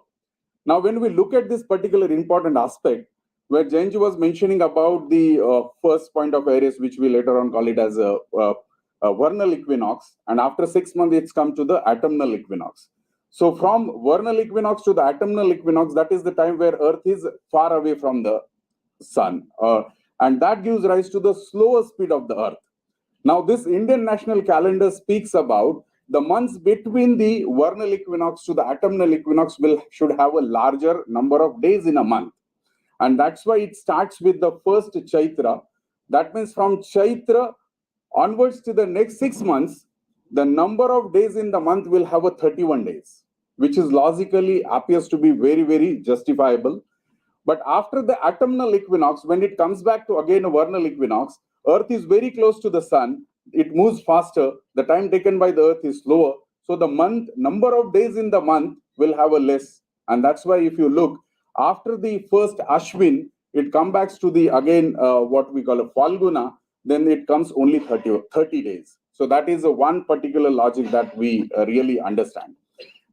Now, when we look at this particular important aspect, where Jayanji was mentioning about the first point of Aries, which we later on call it as a vernal equinox, and after 6 months, it's come to the autumnal equinox. So from vernal equinox to the autumnal equinox, that is the time where Earth is far away from the sun. And that gives rise to the slower speed of the Earth. Now, this Indian national calendar speaks about the months between the vernal equinox to the autumnal equinox should have a larger number of days in a month. And that's why it starts with the first Chaitra. That means from Chaitra onwards to the next 6 months, the number of days in the month will have a 31 days, which is logically appears to be very, very justifiable. But after the autumnal equinox, when it comes back to again a vernal equinox, Earth is very close to the sun. It moves faster. The time taken by the Earth is slower. So the number of days in the month will have a less. And that's why if you look, after the first Ashwin, it comes back to the again what we call a Falguna, then it comes only 30 days. So that is a one particular logic that we really understand.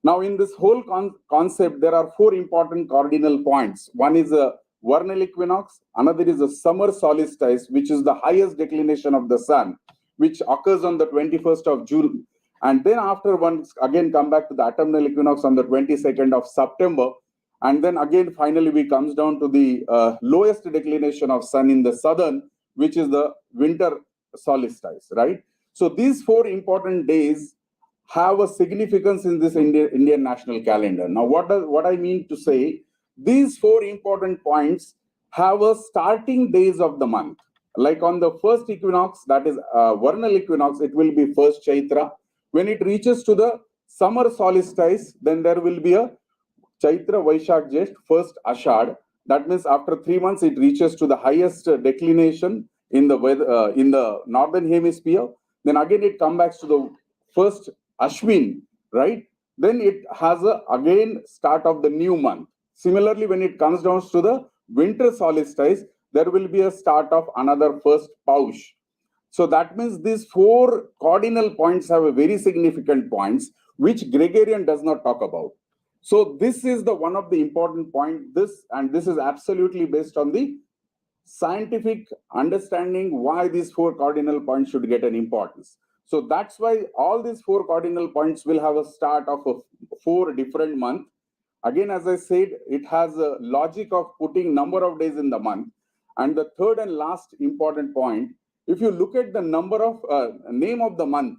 Now, in this whole concept, there are 4 important cardinal points. One is a vernal equinox, another is a summer solstice, which is the highest declination of the sun, which occurs on the 21st of June. And then after once again come back to the autumnal equinox on the 22nd of September. And then again, finally, we comes down to the lowest declination of sun in the southern, which is the winter solstice, right? So these 4 important days have a significance in this Indian national calendar. Now, what I mean to say, these 4 important points have a starting days of the month. Like on the first equinox, that is vernal equinox, it will be first Chaitra. When it reaches to the summer solstice, then there will be a Chaitra, Vaishak, Jyesht, first Ashad. That means after 3 months, it reaches to the highest declination in the weather, in the northern hemisphere. Then again, it comes back to the first Ashwin, right? Then it has again start of the new month. Similarly, when it comes down to the winter solstice, there will be a start of another first Paush. So that means these 4 cardinal points have a very significant points, which Gregorian does not talk about. So this is the one of the important point. This is absolutely based on the scientific understanding why these 4 cardinal points should get an importance. So that's why all these 4 cardinal points will have a start of 4 different months. Again, as I said, it has a logic of putting number of days in the month. And the third and last important point If you look at the number of name of the month,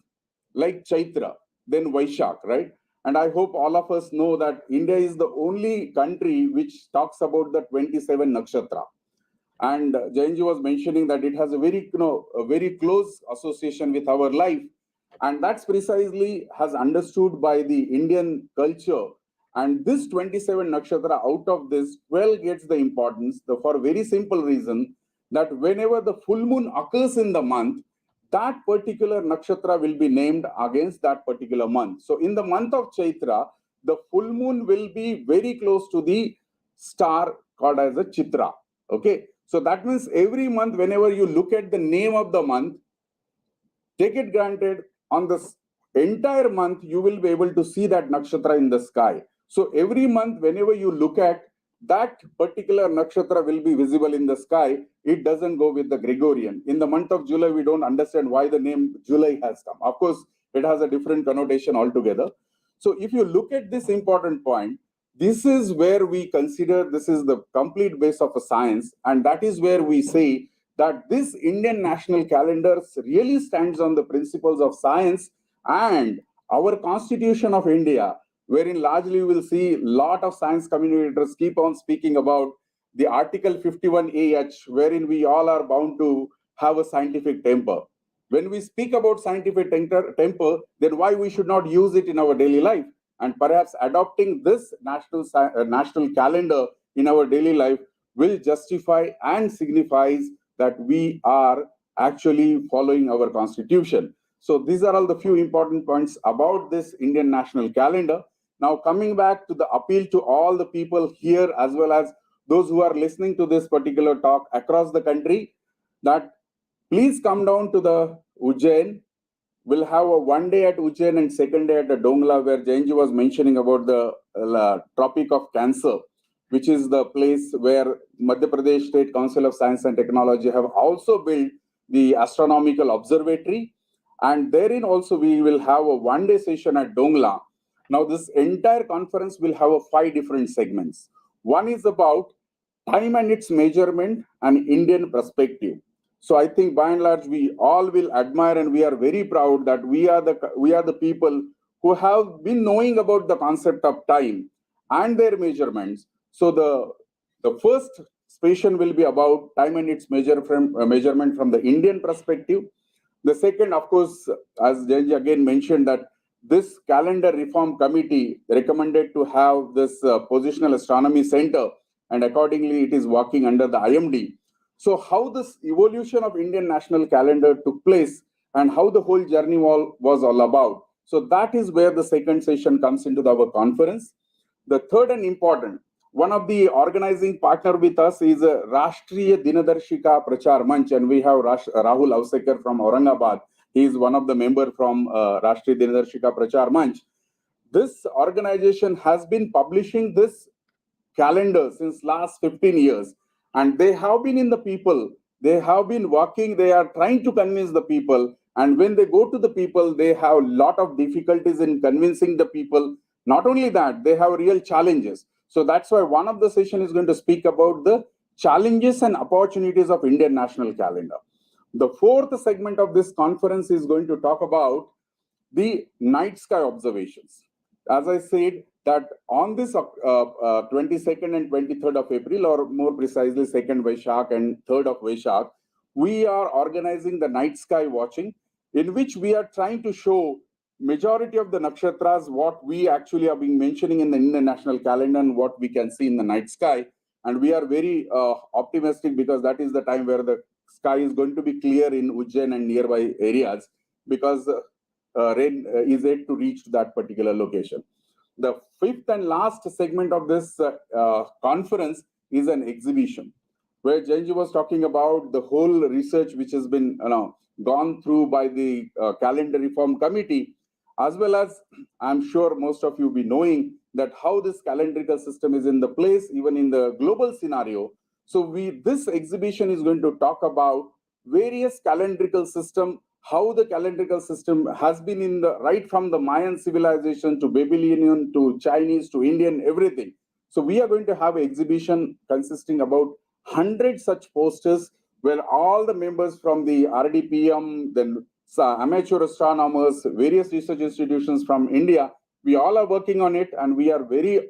like Chaitra, then Vaishak, right? And I hope all of us know that India is the only country which talks about the 27 nakshatra. And Jayanji was mentioning that it has a very, a very close association with our life. And that's precisely has understood by the Indian culture. And this 27 nakshatra, out of this, 12 gets the importance for a very simple reason that whenever the full moon occurs in the month, that particular nakshatra will be named against that particular month. So in the month of Chaitra, the full moon will be very close to the star called as a Chitra. Okay. So that means every month, whenever you look at the name of the month, take it granted, on this entire month, you will be able to see that nakshatra in the sky. So every month, whenever you look at that particular nakshatra will be visible in the sky, it doesn't go with the Gregorian. In the month of July, we don't understand why the name July has come. Of course, it has a different connotation altogether. So if you look at this important point, this is where we consider this is the complete base of a science, and that is where we say that this Indian national calendar really stands on the principles of science and our Constitution of India, wherein largely we will see a lot of science communicators keep on speaking about the Article 51AH, wherein we all are bound to have a scientific temper. When we speak about scientific temper, then why we should not use it in our daily life? And perhaps adopting this national calendar in our daily life will justify and signifies that we are actually following our constitution. So these are all the few important points about this Indian national calendar. Now coming back to the appeal to all the people here as well as those who are listening to this particular talk across the country, that please come down to the Ujjain. We'll have a one day at Ujjain and second day at the Dongla, where Jayanji was mentioning about the Tropic of Cancer, which is the place where Madhya Pradesh State Council of Science and Technology have also built the astronomical observatory. And therein also we will have a one day session at Dongla. Now this entire conference will have 5 different segments. One is about time and its measurement and Indian perspective. So I think by and large, we all will admire and we are very proud that we are the people who have been knowing about the concept of time and their measurements. So the first session will be about time and its measurement from the Indian perspective. The second, of course, as Jayanji again mentioned, that this calendar reform committee recommended to have this positional astronomy center, and accordingly it is working under the IMD. So how this evolution of Indian national calendar took place and how the whole journey was all about. So that is where the second session comes into our conference. The third and important, one of the organizing partner with us is Rashtriya Dinadarshika Prachar Manch, and we have Rahul Avsekar from Aurangabad. He is one of the member from Rashtriya Dinadarshika Prachar Manch. This organization has been publishing this calendar since last 15 years. And they have been in the people, they have been working, they are trying to convince the people. And when they go to the people, they have a lot of difficulties in convincing the people. Not only that, they have real challenges. So that's why one of the session is going to speak about the challenges and opportunities of Indian national calendar. The fourth segment of this conference is going to talk about the night sky observations. As I said, that on this 22nd and 23rd of April, or more precisely 2nd Vaishak and 3rd of Vaishak, we are organizing the night sky watching, in which we are trying to show majority of the nakshatras, what we actually are being mentioning in the Indian national calendar and what we can see in the night sky. And we are very optimistic because that is the time where the sky is going to be clear in Ujjain and nearby areas, because rain is yet to reach that particular location. The fifth and last segment of this conference is an exhibition, where Jayanji was talking about the whole research which has been gone through by the calendar reform committee, as well as I'm sure most of you will be knowing that how this calendrical system is in the place, even in the global scenario. So this exhibition is going to talk about various calendrical system, how the calendrical system has been in the right from the Mayan civilization to Babylonian to Chinese to Indian, everything. So we are going to have an exhibition consisting about 100 such posters where all the members from the RDPM, then amateur astronomers, various research institutions from India, we all are working on it, and we are very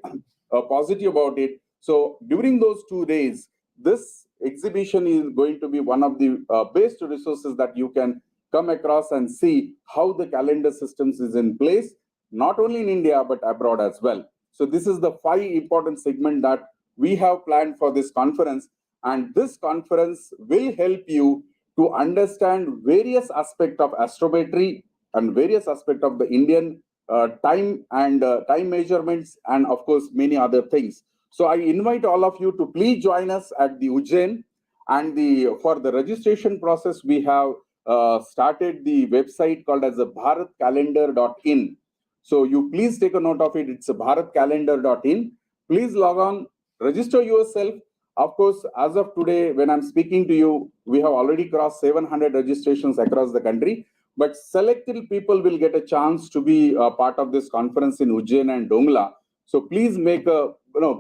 positive about it. So during those 2 days, this exhibition is going to be one of the best resources that you can come across and see how the calendar systems is in place, not only in India, but abroad as well. So this is the 5 important segment that we have planned for this conference. And this conference will help you to understand various aspects of astrometry and various aspects of the Indian time and time measurements, and of course, many other things. So I invite all of you to please join us at the Ujjain. And for the registration process, we have started the website called as a bharatcalendar.in. So you please take a note of it. It's a bharatcalendar.in. Please log on, register yourself. Of course, as of today, when I'm speaking to you, we have already crossed 700 registrations across the country. But selected people will get a chance to be a part of this conference in Ujjain and Dongla. So please make a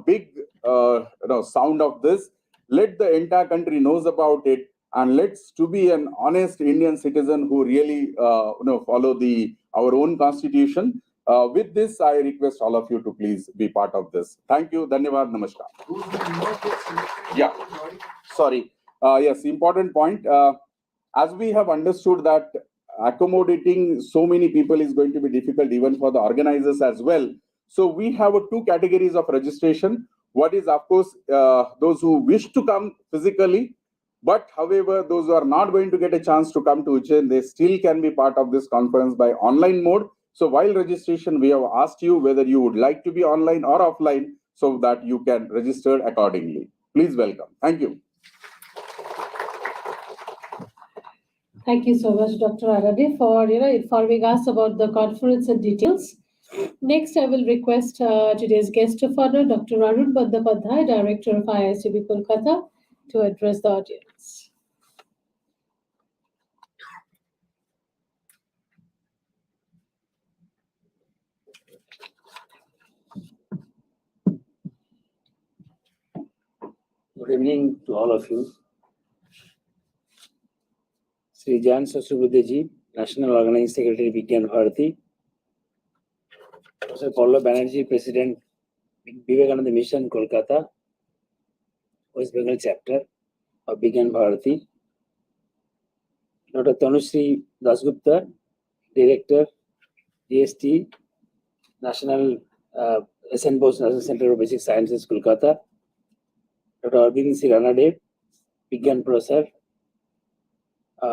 big sound of this. Let the entire country knows about it, and let's to be an honest Indian citizen who really follow our own constitution. With this, I request all of you to please be part of this. Thank you. Dhanyavad. Namaskar. Yeah. Sorry. Yes, important point. As we have understood that accommodating so many people is going to be difficult even for the organizers as well. So we have 2 categories of registration. What is, of course, those who wish to come physically, but however, those who are not going to get a chance to come to Ujjain, they still can be part of this conference by online mode. So while registration, we have asked you whether you would like to be online or offline so that you can register accordingly. Please welcome. Thank you. Thank you so much, Dr. Ranade, for informing us about the conference and details. Next, I will request today's guest of honor, Dr. Arun Bandyopadhyay, Director of IICB Kolkata, to address the audience. Good evening to all of you. Sri Jan Sasubuddhaji, National Organizing Secretary, Vigyan Bharati. Professor Pallav Banerjee, President, Vivekananda Mission, Kolkata, West Bengal Chapter of Vigyan Bharati. Dr. Tanushree Dasgupta, Director, DST, National SN Bose National Center of Basic Sciences, Kolkata. Dr. Aurobinji Ranade, Vigyan Professor,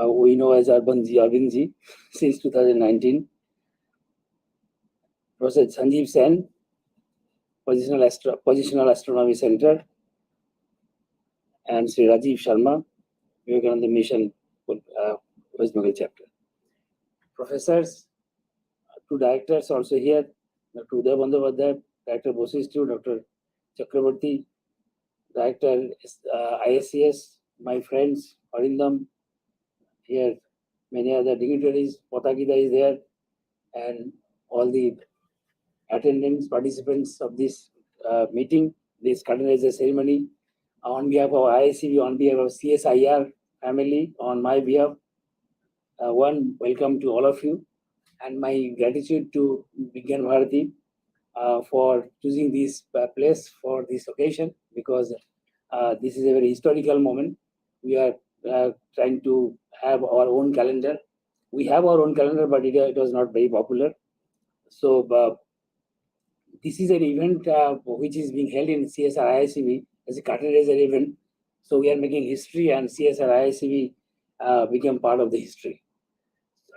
we know as Aurobinji since 2019. Professor Sanjeev Sen, Positional Astronomy Center, and Sri Rajiv Sharma, Vivekananda Mission, West Bengal Chapter. Professors, 2 directors also here, Dr. Uday Bandyopadhyay, Director Bose Institute, Dr. Chakraborty, Director ISCS, my friends, Arindam, here, many other dignitaries, Patakida is there, and all the attendants, participants of this meeting, this Cardinal ceremony. On behalf of IICB, on behalf of CSIR family, on my behalf, one welcome to all of you, and my gratitude to Vigyan Bharati for choosing this place for this occasion, because this is a very historical moment. We are trying to have our own calendar. We have our own calendar, but it was not very popular. So this is an event which is being held in CSR IICB as a curtain raiser event. So we are making history, and CSR IICB became part of the history.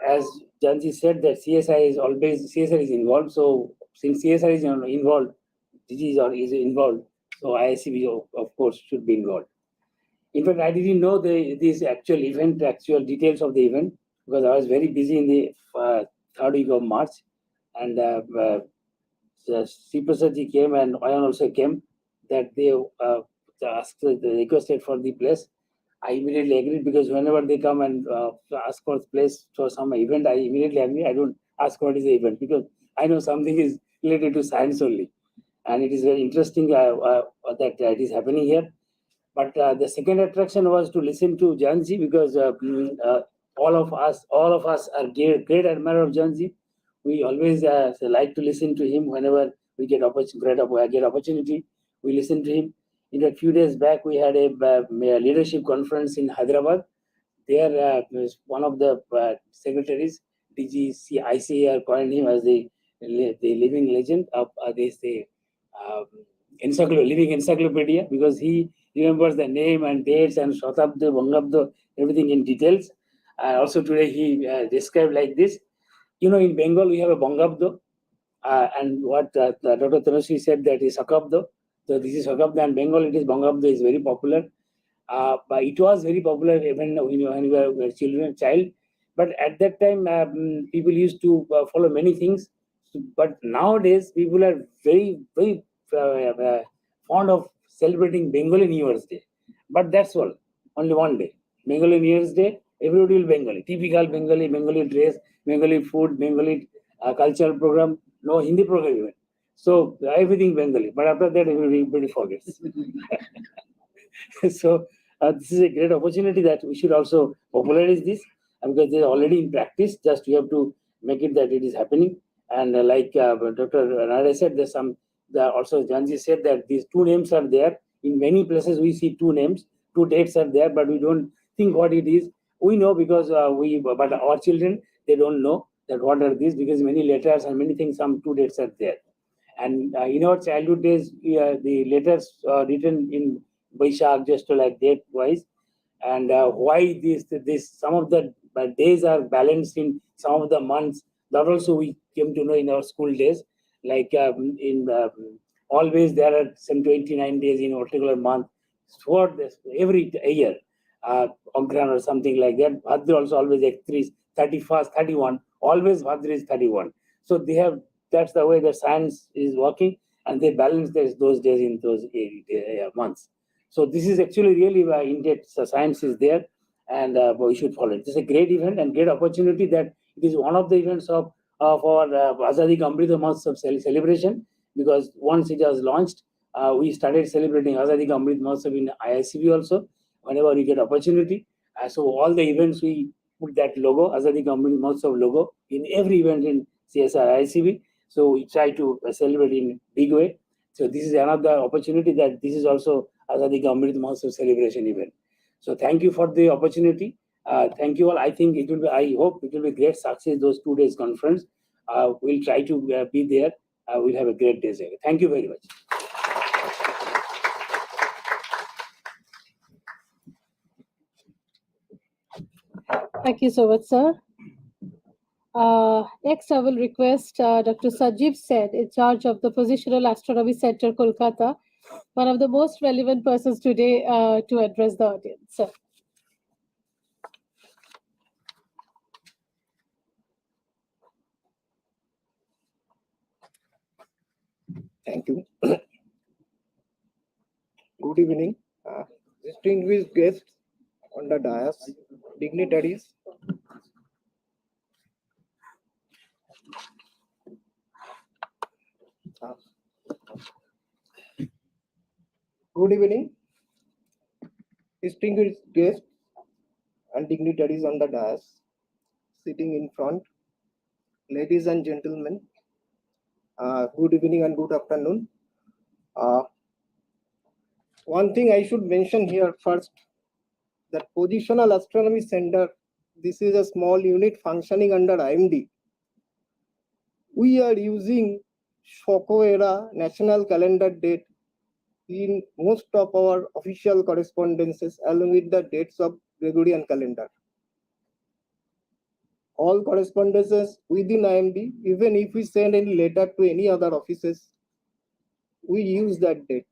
As Janji said, that CSR is involved. So since CSR is involved, DG is involved, so IICB of course should be involved. In fact, I didn't know this actual details of the event, because I was very busy in the 3rd week of March, and Sri Prasadji came and Ayan also came, that they requested for the place. I immediately agreed, because whenever they come and ask for the place for some event, I immediately agree. I don't ask what is the event, because I know something is related to science only. And it is very interesting that it is happening here. But the second attraction was to listen to Janji, because all of us are great admirer of Janji. We always like to listen to him whenever we get opportunity. We listen to him. In a few days back, we had a leadership conference in Hyderabad. There, one of the secretaries, DGC ICAR, called him as the living legend of living encyclopedia, because he remembers the name and dates and Shatabda, Bangabda, everything in details. Also today he described like this. In Bengal we have a Bangabdo, and what Dr. Tanushree said, that is Sakabdo. So this is Sakabdo, and Bengal it is Bangabdo, is very popular. But it was very popular even when you were a child. But at that time, people used to follow many things. But nowadays, people are very, very fond of celebrating Bengali New Year's Day. But that's all, only one day. Bengali New Year's Day, everybody will Bengali. Typical Bengali dress, Bengali food, Bengali cultural program, no Hindi program even. So everything Bengali. But after that, everybody forgets. So this is a great opportunity that we should also popularize this, because they're already in practice. Just we have to make it that it is happening. And like Dr. Ranade said, there's also Janji said that these two names are there. In many places we see two names, two dates are there, but we don't think what it is. We know because but our children, they don't know that what are these, because many letters and many things, some two dates are there. And in our childhood days, the letters written in Vaishak, just like date wise, and why this some of the days are balanced in some of the months. That also we came to know in our school days. Like always there are some 29 days in a particular month for this every year. Ogran or something like that. Bhadra also always 31st, 31. Always Bhadra is 31. So they have, that's the way the science is working, and they balance those days in those months. So this is actually really in-depth science is there, and we should follow it. This is a great event and great opportunity that it is one of the events of our Azadi Ka Amrit Mahotsav celebration, because once it was launched, we started celebrating Azadi Ka Amrit Mahotsav in IICB also, whenever we get opportunity. So all the events we put that logo, Azadi Ka Amrit Mahotsav logo, in every event in CSR IICB. So we try to celebrate in big way. So this is another opportunity that this is also Azadi Ka Amrit Mahotsav celebration event. So thank you for the opportunity. Thank you all. I think it will be, I hope it will be great success, those 2 days conference. We'll try to be there. We'll have a great day. Thank you very much. Thank you so much, sir. Next, I will request Dr. Sajeev Sen, in charge of the Positional Astronomy Center, Kolkata, one of the most relevant persons today to address the audience. Sir. Thank you. Good evening, distinguished guests on the dais, dignitaries. Good evening, distinguished guests and dignitaries on the dais, sitting in front, ladies and gentlemen. Good evening and good afternoon. One thing I should mention here first, that Positional Astronomy Center, this is a small unit functioning under IMD. We are using Shoko era national calendar date in most of our official correspondences, along with the dates of Gregorian calendar. All correspondences within IMD, even if we send any letter to any other offices, we use that date,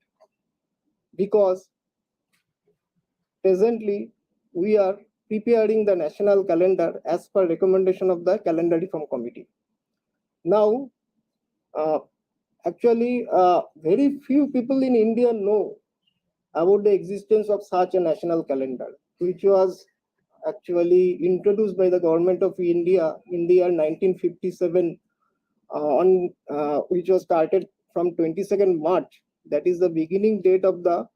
because presently we are preparing the national calendar as per recommendation of the Calendar Reform Committee. Now, actually, very few people in India know about the existence of such a national calendar, which was actually introduced by the government of India in the year 1957, which was started from 22nd March. That is the beginning date of the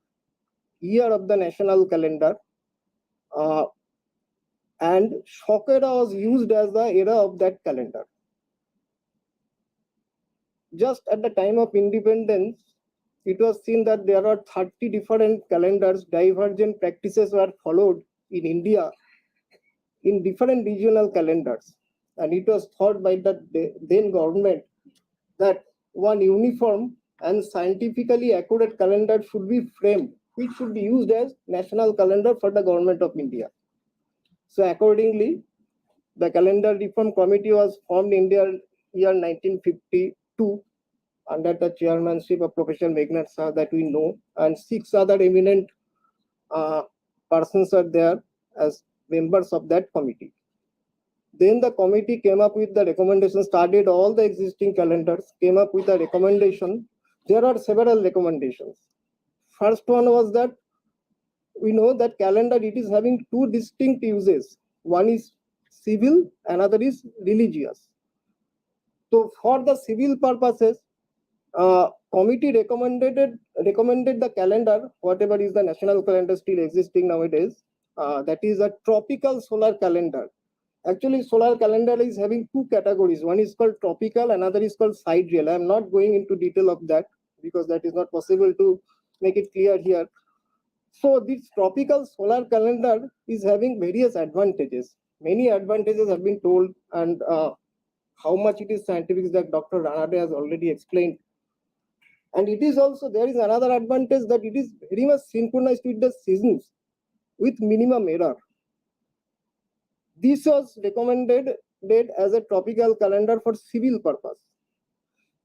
year of the national calendar, and Shokera was used as the era of that calendar. Just at the time of independence, it was seen that there are 30 different calendars, divergent practices were followed in India in different regional calendars. And it was thought by the then government that one uniform and scientifically accurate calendar should be framed, which should be used as national calendar for the government of India. So accordingly, the Calendar Reform Committee was formed in the year 1952 under the chairmanship of Professor Meghnad Shah that we know, and 6 other eminent persons are there as members of that committee. Then the committee came up with the recommendation, studied all the existing calendars, came up with a recommendation. There are several recommendations. First one was that we know that calendar, it is having two distinct uses. One is civil, another is religious. So for the civil purposes, committee recommended the calendar, whatever is the national calendar still existing nowadays, that is a tropical solar calendar. Actually, solar calendar is having two categories. One is called tropical, another is called sidereal. I am not going into detail of that because that is not possible to make it clear here. So this tropical solar calendar is having various advantages. Many advantages have been told, and how much it is scientific that Dr. Ranade has already explained. And it is also, there is another advantage that it is very much synchronized with the seasons with minimum error. This was recommended as a tropical calendar for civil purpose.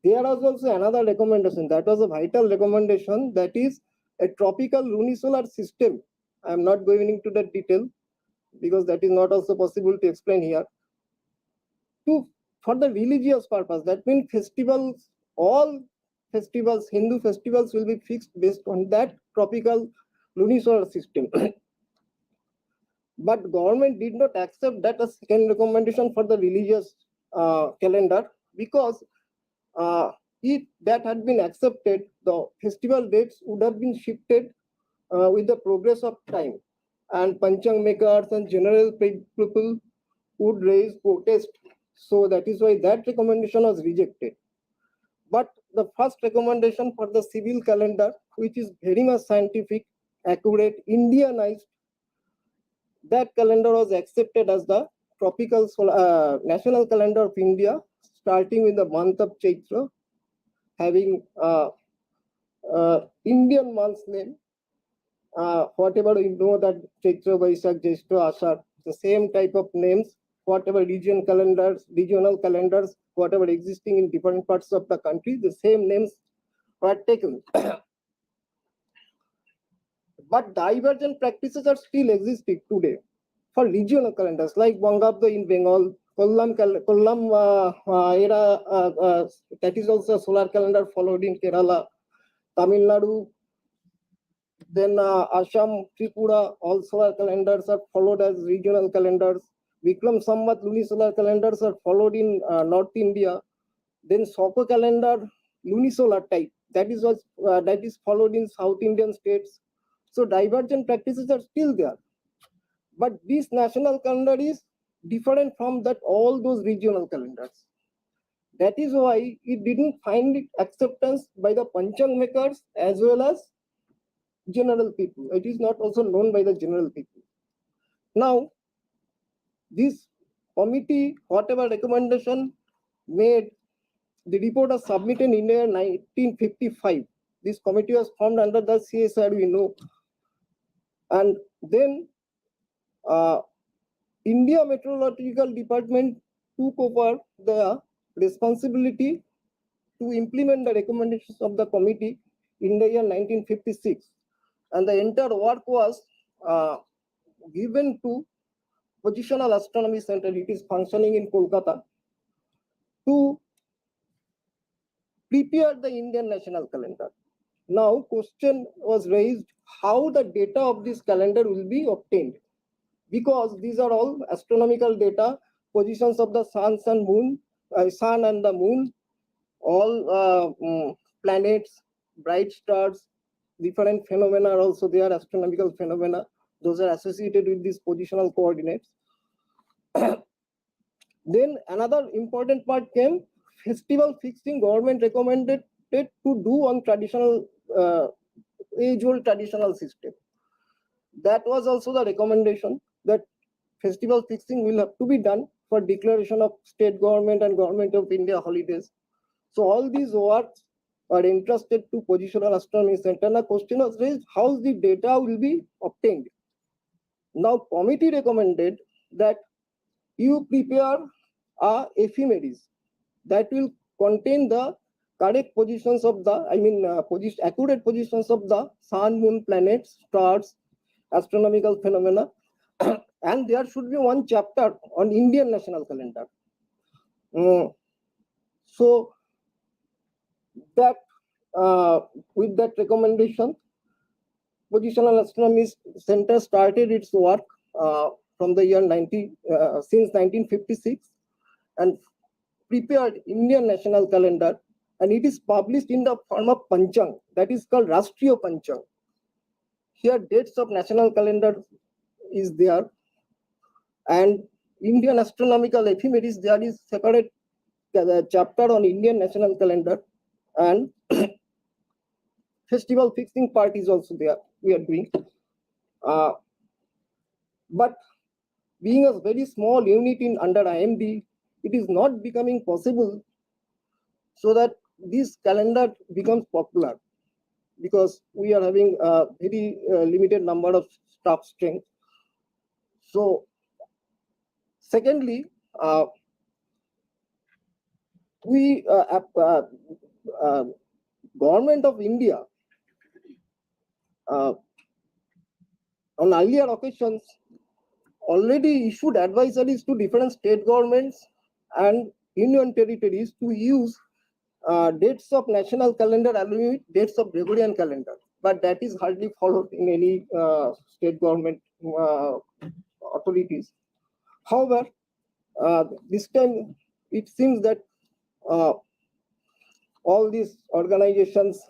There was also another recommendation that was a vital recommendation, that is a tropical lunisolar system. I am not going into that detail because that is not also possible to explain here. For the religious purpose, that means festivals, all festivals, Hindu festivals will be fixed based on that tropical lunisolar system. But government did not accept that as second recommendation for the religious calendar, because if that had been accepted, the festival dates would have been shifted with the progress of time, and panchang makers and general people would raise protest. So that is why that recommendation was rejected. But the first recommendation for the civil calendar, which is very much scientific, accurate, Indianized, that calendar was accepted as the tropical national calendar of India, starting with the month of Chaitra, having Indian month's name. Whatever you know that Chaitra, Vaishak, Jyeshta, Ashar, the same type of names, whatever regional calendars, whatever existing in different parts of the country, the same names were taken. But divergent practices are still existing today for regional calendars, like Bangabdo in Bengal, Kollam era, that is also a solar calendar followed in Kerala, Tamil Nadu, then Assam, Tripura, all solar calendars are followed as regional calendars. Vikram Samvat lunisolar calendars are followed in North India. Then Soko calendar, lunisolar type, that is followed in South Indian states. So divergent practices are still there. But this national calendar is different from that all those regional calendars. That is why it didn't find acceptance by the panchang makers as well as general people. It is not also known by the general people. Now, this committee, whatever recommendation made, the report was submitted in the year 1955. This committee was formed under the CSR, we know. And then India Meteorological Department took over the responsibility to implement the recommendations of the committee in the year 1956. And the entire work was given to Positional Astronomy Center. It is functioning in Kolkata, to prepare the Indian national calendar. Now, question was raised how the data of this calendar will be obtained, because these are all astronomical data, positions of the sun and the moon, all planets, bright stars, different phenomena are also there, astronomical phenomena. Those are associated with these positional coordinates. Then another important part came, festival fixing government recommended it to do on traditional, age-old traditional system. That was also the recommendation, that festival fixing will have to be done for declaration of state government and government of India holidays. So all these works are entrusted to Positional Astronomy Center. Now question was raised, how the data will be obtained? Now committee recommended that you prepare a ephemeris that will contain the correct positions of the, accurate positions of the sun, moon, planets, stars, astronomical phenomena, and there should be one chapter on Indian national calendar. So that with that recommendation, Positional Astronomy Center started its work from the year since 1956 and prepared Indian national calendar, and it is published in the form of Panchang, that is called Rashtriya Panchang. Here dates of national calendar is there, and Indian astronomical ephemeris, there is separate chapter on Indian national calendar, and festival fixing part is also there, we are doing. But being a very small unit under IMD, it is not becoming possible so that this calendar becomes popular, because we are having a very limited number of staff strength. So secondly, Government of India on earlier occasions already issued advisories to different state governments and union territories to use dates of national calendar along with dates of Gregorian calendar, but that is hardly followed in any state government authorities. However, this time it seems that all these organizations,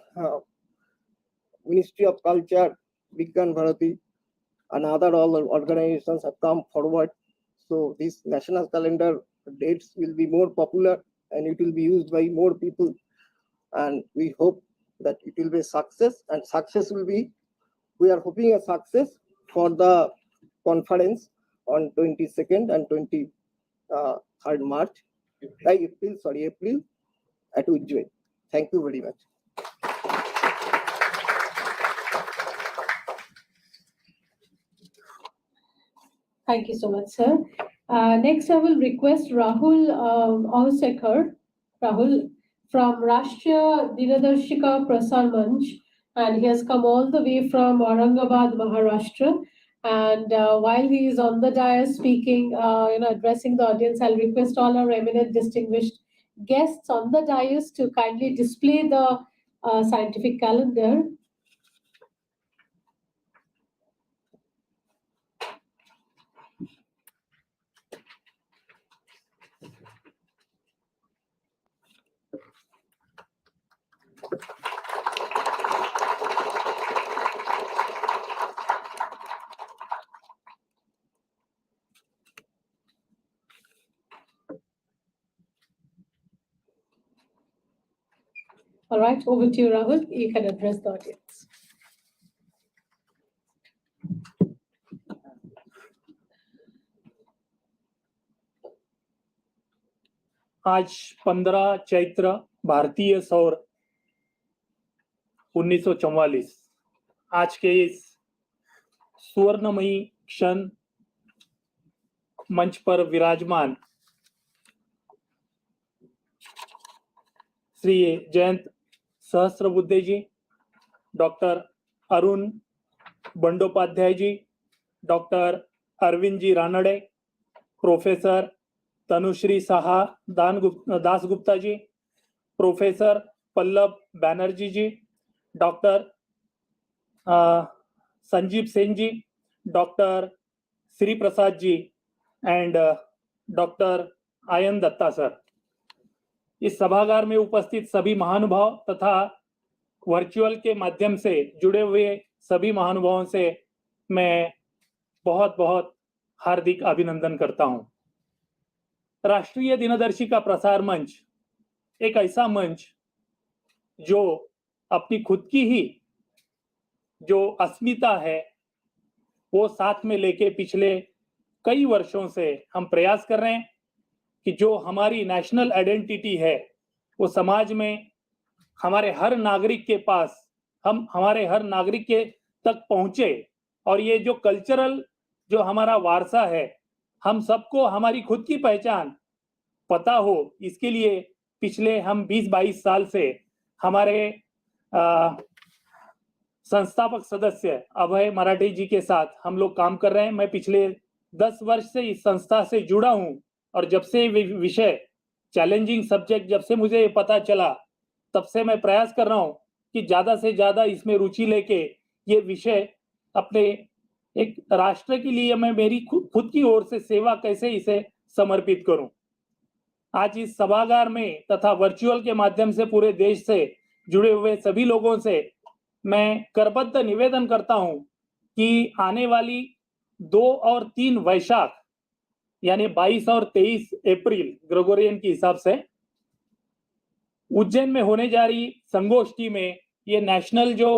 Ministry of Culture, Vigyan Bharati, and other all organizations have come forward. So this national calendar dates will be more popular and it will be used by more people. And we hope that it will be a success, and success will be, we are hoping a success for the conference on 22nd and 23rd March, April at Ujjain. Thank you very much. Thank you so much, sir. Next, I will request Rahul Avsekar, Rahul from Rashtriya Diradarshika Prasar Manch, and he has come all the way from Aurangabad, Maharashtra. And while he is on the dais speaking, addressing the audience, I'll request all our eminent distinguished guests on the dais to kindly display the scientific calendar. All right, over to you, Rahul. You can address the audience. आज 15 चैत्र भारतीय सौर 1944, आज के इस सुवर्णमयी क्षण मंच पर विराजमान Shri Jayant Sahasrabuddhe ji, doctor Arun Bandopadhyay ji, doctor Arvind ji Ranade, professor Tanushree Saha Dasgupta ji, professor Pallav Banerjee ji, doctor Sanjeev Sen ji, doctor Shri Prasad ji and doctor Ayan Datta sir, इस सभागार में उपस्थित सभी महानुभाव तथा वर्चुअल के माध्यम से जुड़े हुए सभी महानुभावों से मैं बहुत बहुत हार्दिक अभिनंदन करता हूं। राष्ट्रीय दिनदर्शी का प्रसार मंच एक ऐसा मंच जो अपनी खुद की ही जो अस्मिता है वो साथ में लेके पिछले कई वर्षों से हम प्रयास कर रहे हैं कि जो हमारी नेशनल आइडेंटिटी है वो समाज में हमारे हर नागरिक के पास हमारे हर नागरिक के तक पहुंचे, और ये जो कल्चरल जो हमारा वारसा है हम सबको हमारी खुद की पहचान पता हो, इसके लिए पिछले हम 20-22 साल से हमारे संस्थापक सदस्य अभय मराठे जी के साथ हम लोग काम कर रहे हैं। मैं पिछले 10 वर्ष से इस संस्था से जुड़ा हूं और जब से विषय चैलेंजिंग सब्जेक्ट जब से मुझे पता चला तब से मैं प्रयास कर रहा हूं कि ज्यादा से ज्यादा इसमें रुचि लेके ये विषय अपने एक राष्ट्र के लिए मैं मेरी खुद की ओर से सेवा कैसे इसे समर्पित करूं। आज इस सभागार में तथा वर्चुअल के माध्यम से पूरे देश से जुड़े हुए सभी लोगों से मैं करबद्ध निवेदन करता हूं कि आने वाली 2 और 3 वैशाख यानी 22 और 23 अप्रैल ग्रेगोरियन के हिसाब से उज्जैन में होने जा रही संगोष्ठी में ये नेशनल जो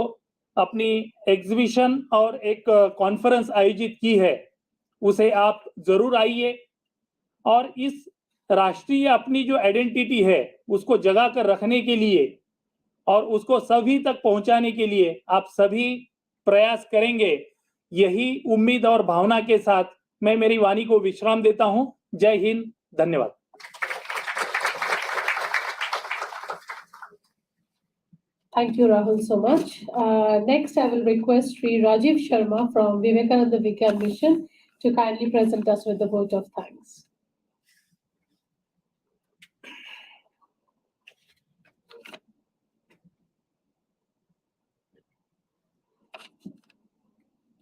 अपनी एग्जीबिशन और एक कॉन्फ्रेंस आयोजित की है उसे आप जरूर आइए और इस राष्ट्रीय अपनी जो आइडेंटिटी है उसको जगा कर रखने के लिए और उसको सभी तक पहुंचाने के लिए आप सभी प्रयास करेंगे, यही उम्मीद और भावना के साथ मैं मेरी वाणी को विश्राम देता हूं। जय हिंद, धन्यवाद। Thank you, Rahul, so much. Next, I will request Sri Rajiv Sharma from Vivekananda Vigyan Mission to kindly present us with the vote of thanks.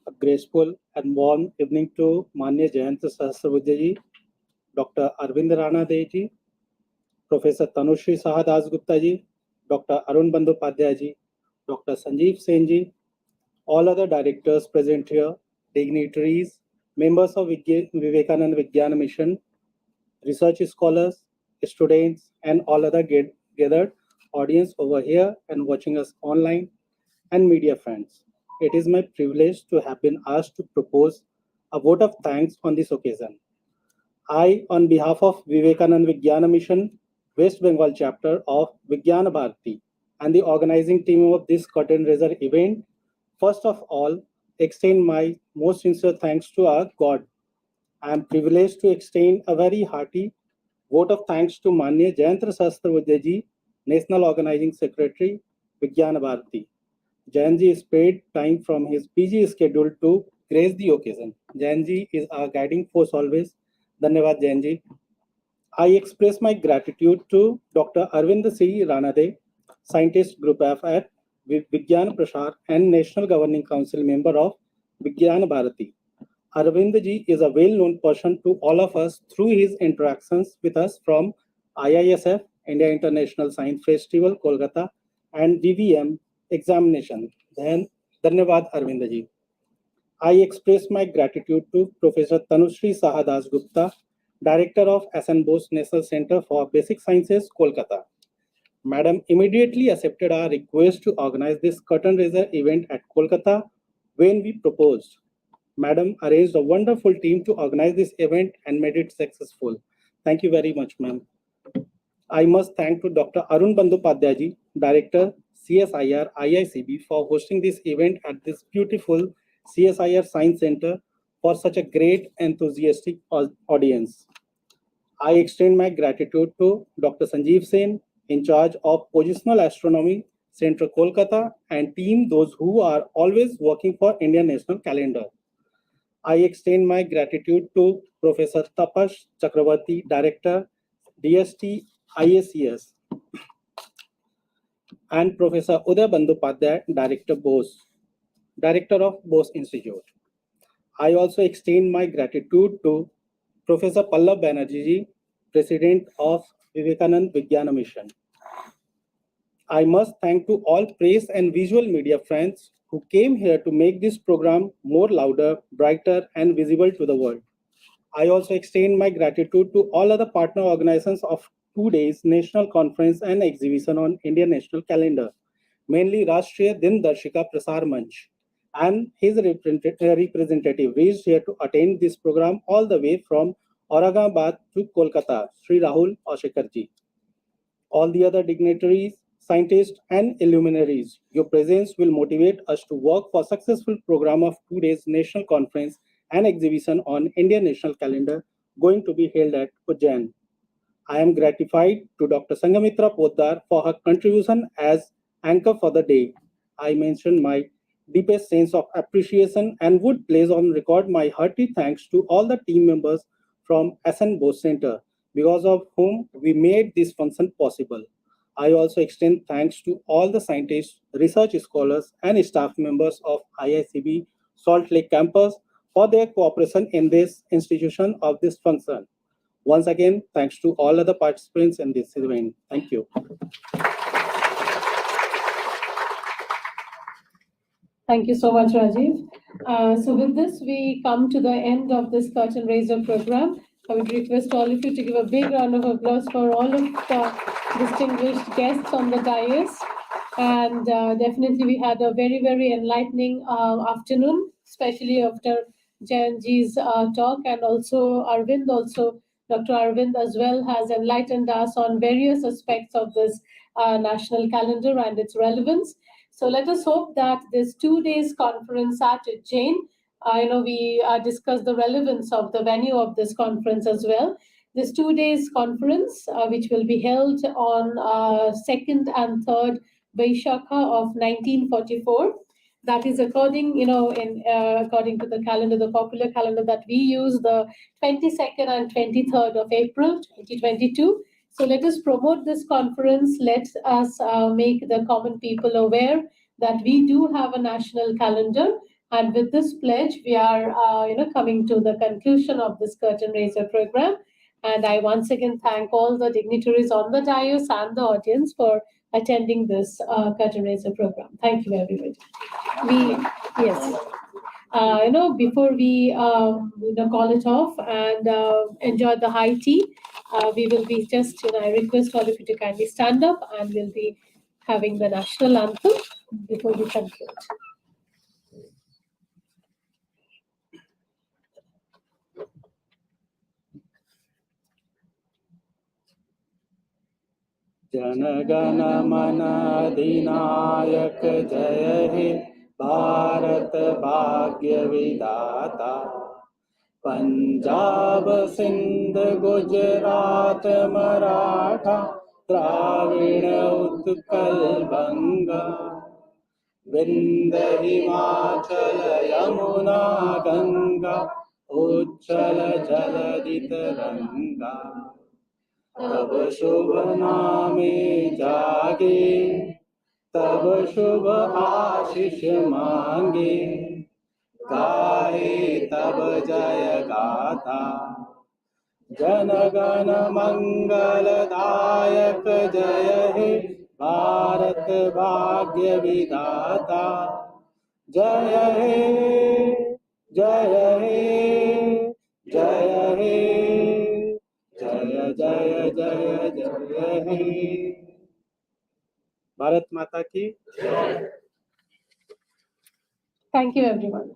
A graceful and warm evening to Manya Jayanta Sahasrabuddhe ji, Dr. Aurobindo Ranade ji, Professor Tanushree Sahadas Gupta ji, Dr. Aurobindo ji, Dr. Sanjeev Sen ji, all other directors present here, dignitaries, members of Vivekananda Vigyan Mission, research scholars, students, and all other gathered audience over here and watching us online, and media friends. It is my privilege to have been asked to propose a vote of thanks on this occasion. I, on behalf of Vivekananda Vigyan Mission, West Bengal chapter of Vigyan Bharati, and the organizing team of this curtain raiser event, first of all, extend my most sincere thanks to our God. I am privileged to extend a very hearty vote of thanks to Manya Jayanta Sahasrabuddhe ji, National Organizing Secretary, Vigyan Bharati. Jayanji spared time from his busy schedule to grace the occasion. Jayanji is our guiding force always. Dhanyavad Jayanji. I express my gratitude to Dr. Aurobindo C. Ranade, Scientist Group F at Vigyan Prasar and National Governing Council member of Vigyan Bharati. Aurobindo ji is a well-known person to all of us through his interactions with us from IISF, India International Science Festival, Kolkata, and VVM examination. Then, Dhanyavad Aurobindo ji. I express my gratitude to Professor Tanushree Sahadas Gupta, Director of SN Bose National Center for Basic Sciences, Kolkata. Madam immediately accepted our request to organize this curtain raiser event at Kolkata when we proposed. Madam arranged a wonderful team to organize this event and made it successful. Thank you very much, ma'am. I must thank to Dr. Aurobindo ji, Director, CSIR IICB, for hosting this event at this beautiful CSIR Science Center for such a great enthusiastic audience. I extend my gratitude to Dr. Sanjeev Sen, in charge of Positional Astronomy Center, Kolkata, and team, those who are always working for Indian National Calendar. I extend my gratitude to Professor Tapash Chakravarti, Director, DST IACS, and Professor Aurobindo, Director Bose, Director of Bose Institute. I also extend my gratitude to Professor Pallav Banerjee, President of Vivekananda Vigyan Mission. I must thank to all press and visual media friends who came here to make this program more louder, brighter, and visible to the world. I also extend my gratitude to all other partner organizations of 2 days National Conference and Exhibition on Indian National Calendar, mainly Rashtriya Dindarshika Prasar Manch, and his representative reached here to attend this program all the way from Aurangabad to Kolkata, Sri Rahul Aushikarji. All the other dignitaries, scientists, and luminaries, your presence will motivate us to work for successful program of 2 days National Conference and Exhibition on Indian National Calendar going to be held at Ujjain. I am gratified to Dr. Sanghamitra Poddar for her contribution as anchor for the day. I mention my deepest sense of appreciation and would place on record my hearty thanks to all the team members from SN Bose Center, because of whom we made this function possible. I also extend thanks to all the scientists, research scholars, and staff members of IICB Salt Lake campus for their cooperation in this institution of this function. Once again, thanks to all other participants in this event. Thank you. Thank you so much, Rajiv. So with this, we come to the end of this curtain raiser program. I would request all of you to give a big round of applause for all of the distinguished guests on the dais. And definitely we had a very, very enlightening afternoon, especially after Jayanji's talk, and also Arvind also, Dr. Arvind as well has enlightened us on various aspects of this national calendar and its relevance. So let us hope that this 2 days conference at Ujjain, we discussed the relevance of the venue of this conference as well. This 2 days conference, which will be held on 2nd and 3rd Vaishakha of 1944. That is according to the calendar, the popular calendar that we use, the 22nd and 23rd of April 2022. So let us promote this conference. Let us make the common people aware that we do have a national calendar. And with this pledge, we are coming to the conclusion of this curtain raiser program. And I once again thank all the dignitaries on the dais and the audience for attending this curtain raiser program. Thank you, everybody. Before we call it off and enjoy the high tea, we will be just, I request all of you to kindly stand up, and we'll be having the national anthem before we conclude. जनगण मन अधिनायक जय हे भारत भाग्य विधाता, पंजाब सिंध गुजरात मराठा द्राविड़ उत्कल बंगा, विंध्य हिमाचल यमुना गंगा उच्चल जलधि तरंगा, तब शुभ नामे जागे, तब शुभ आशीष मांगे, गाए तब जय गाथा, जनगण मंगलदायक जय हे भारत भाग्य विधाता, जय हे जय हे जय हे जय जय जय जय हे। भारत माता की। Thank you, everyone.